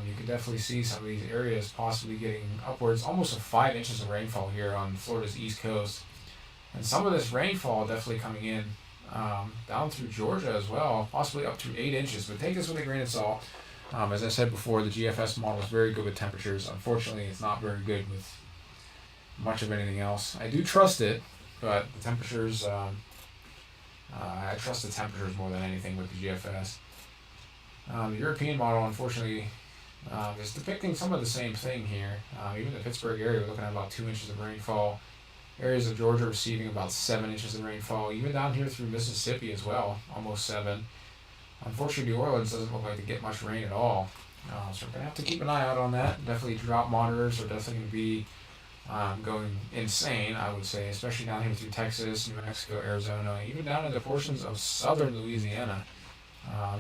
You can definitely see some of these areas possibly getting upwards almost of 5 inches of rainfall here on Florida's east coast. And some of this rainfall definitely coming in down through Georgia as well, possibly up to 8 inches. But take this with a grain of salt. As I said before, the GFS model is very good with temperatures. Unfortunately, it's not very good with much of anything else. I do trust it, but the temperatures, I trust the temperatures more than anything with the GFS. The European model, unfortunately, is depicting some of the same thing here. Even the Pittsburgh area, we're looking at about 2 inches of rainfall. Areas of Georgia receiving about 7 inches of rainfall. Even down here through Mississippi as well, almost 7. Unfortunately, New Orleans doesn't look like to get much rain at all. So we're going to have to keep an eye out on that. Definitely drought monitors are definitely going to be going insane, I would say, especially down here through Texas, New Mexico, Arizona, even down into portions of southern Louisiana,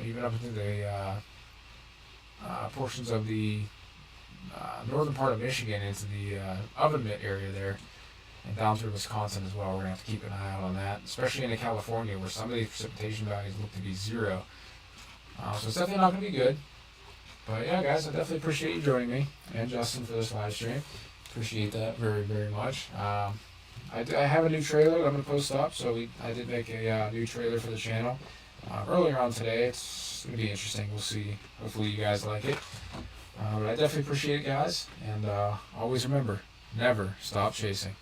even up into the portions of the northern part of Michigan into the oven mitt area there, and down through Wisconsin as well. We're going to have to keep an eye out on that, especially into California where some of these precipitation values look to be 0. So it's definitely not going to be good. But yeah, guys, I definitely appreciate you joining me and Justin for this live stream. Appreciate that very, very much. I have a new trailer that I'm going to post up. So I did make a new trailer for the channel earlier on today. It's going to be interesting. We'll see. Hopefully you guys like it. But I definitely appreciate it, guys. And always remember, never stop chasing.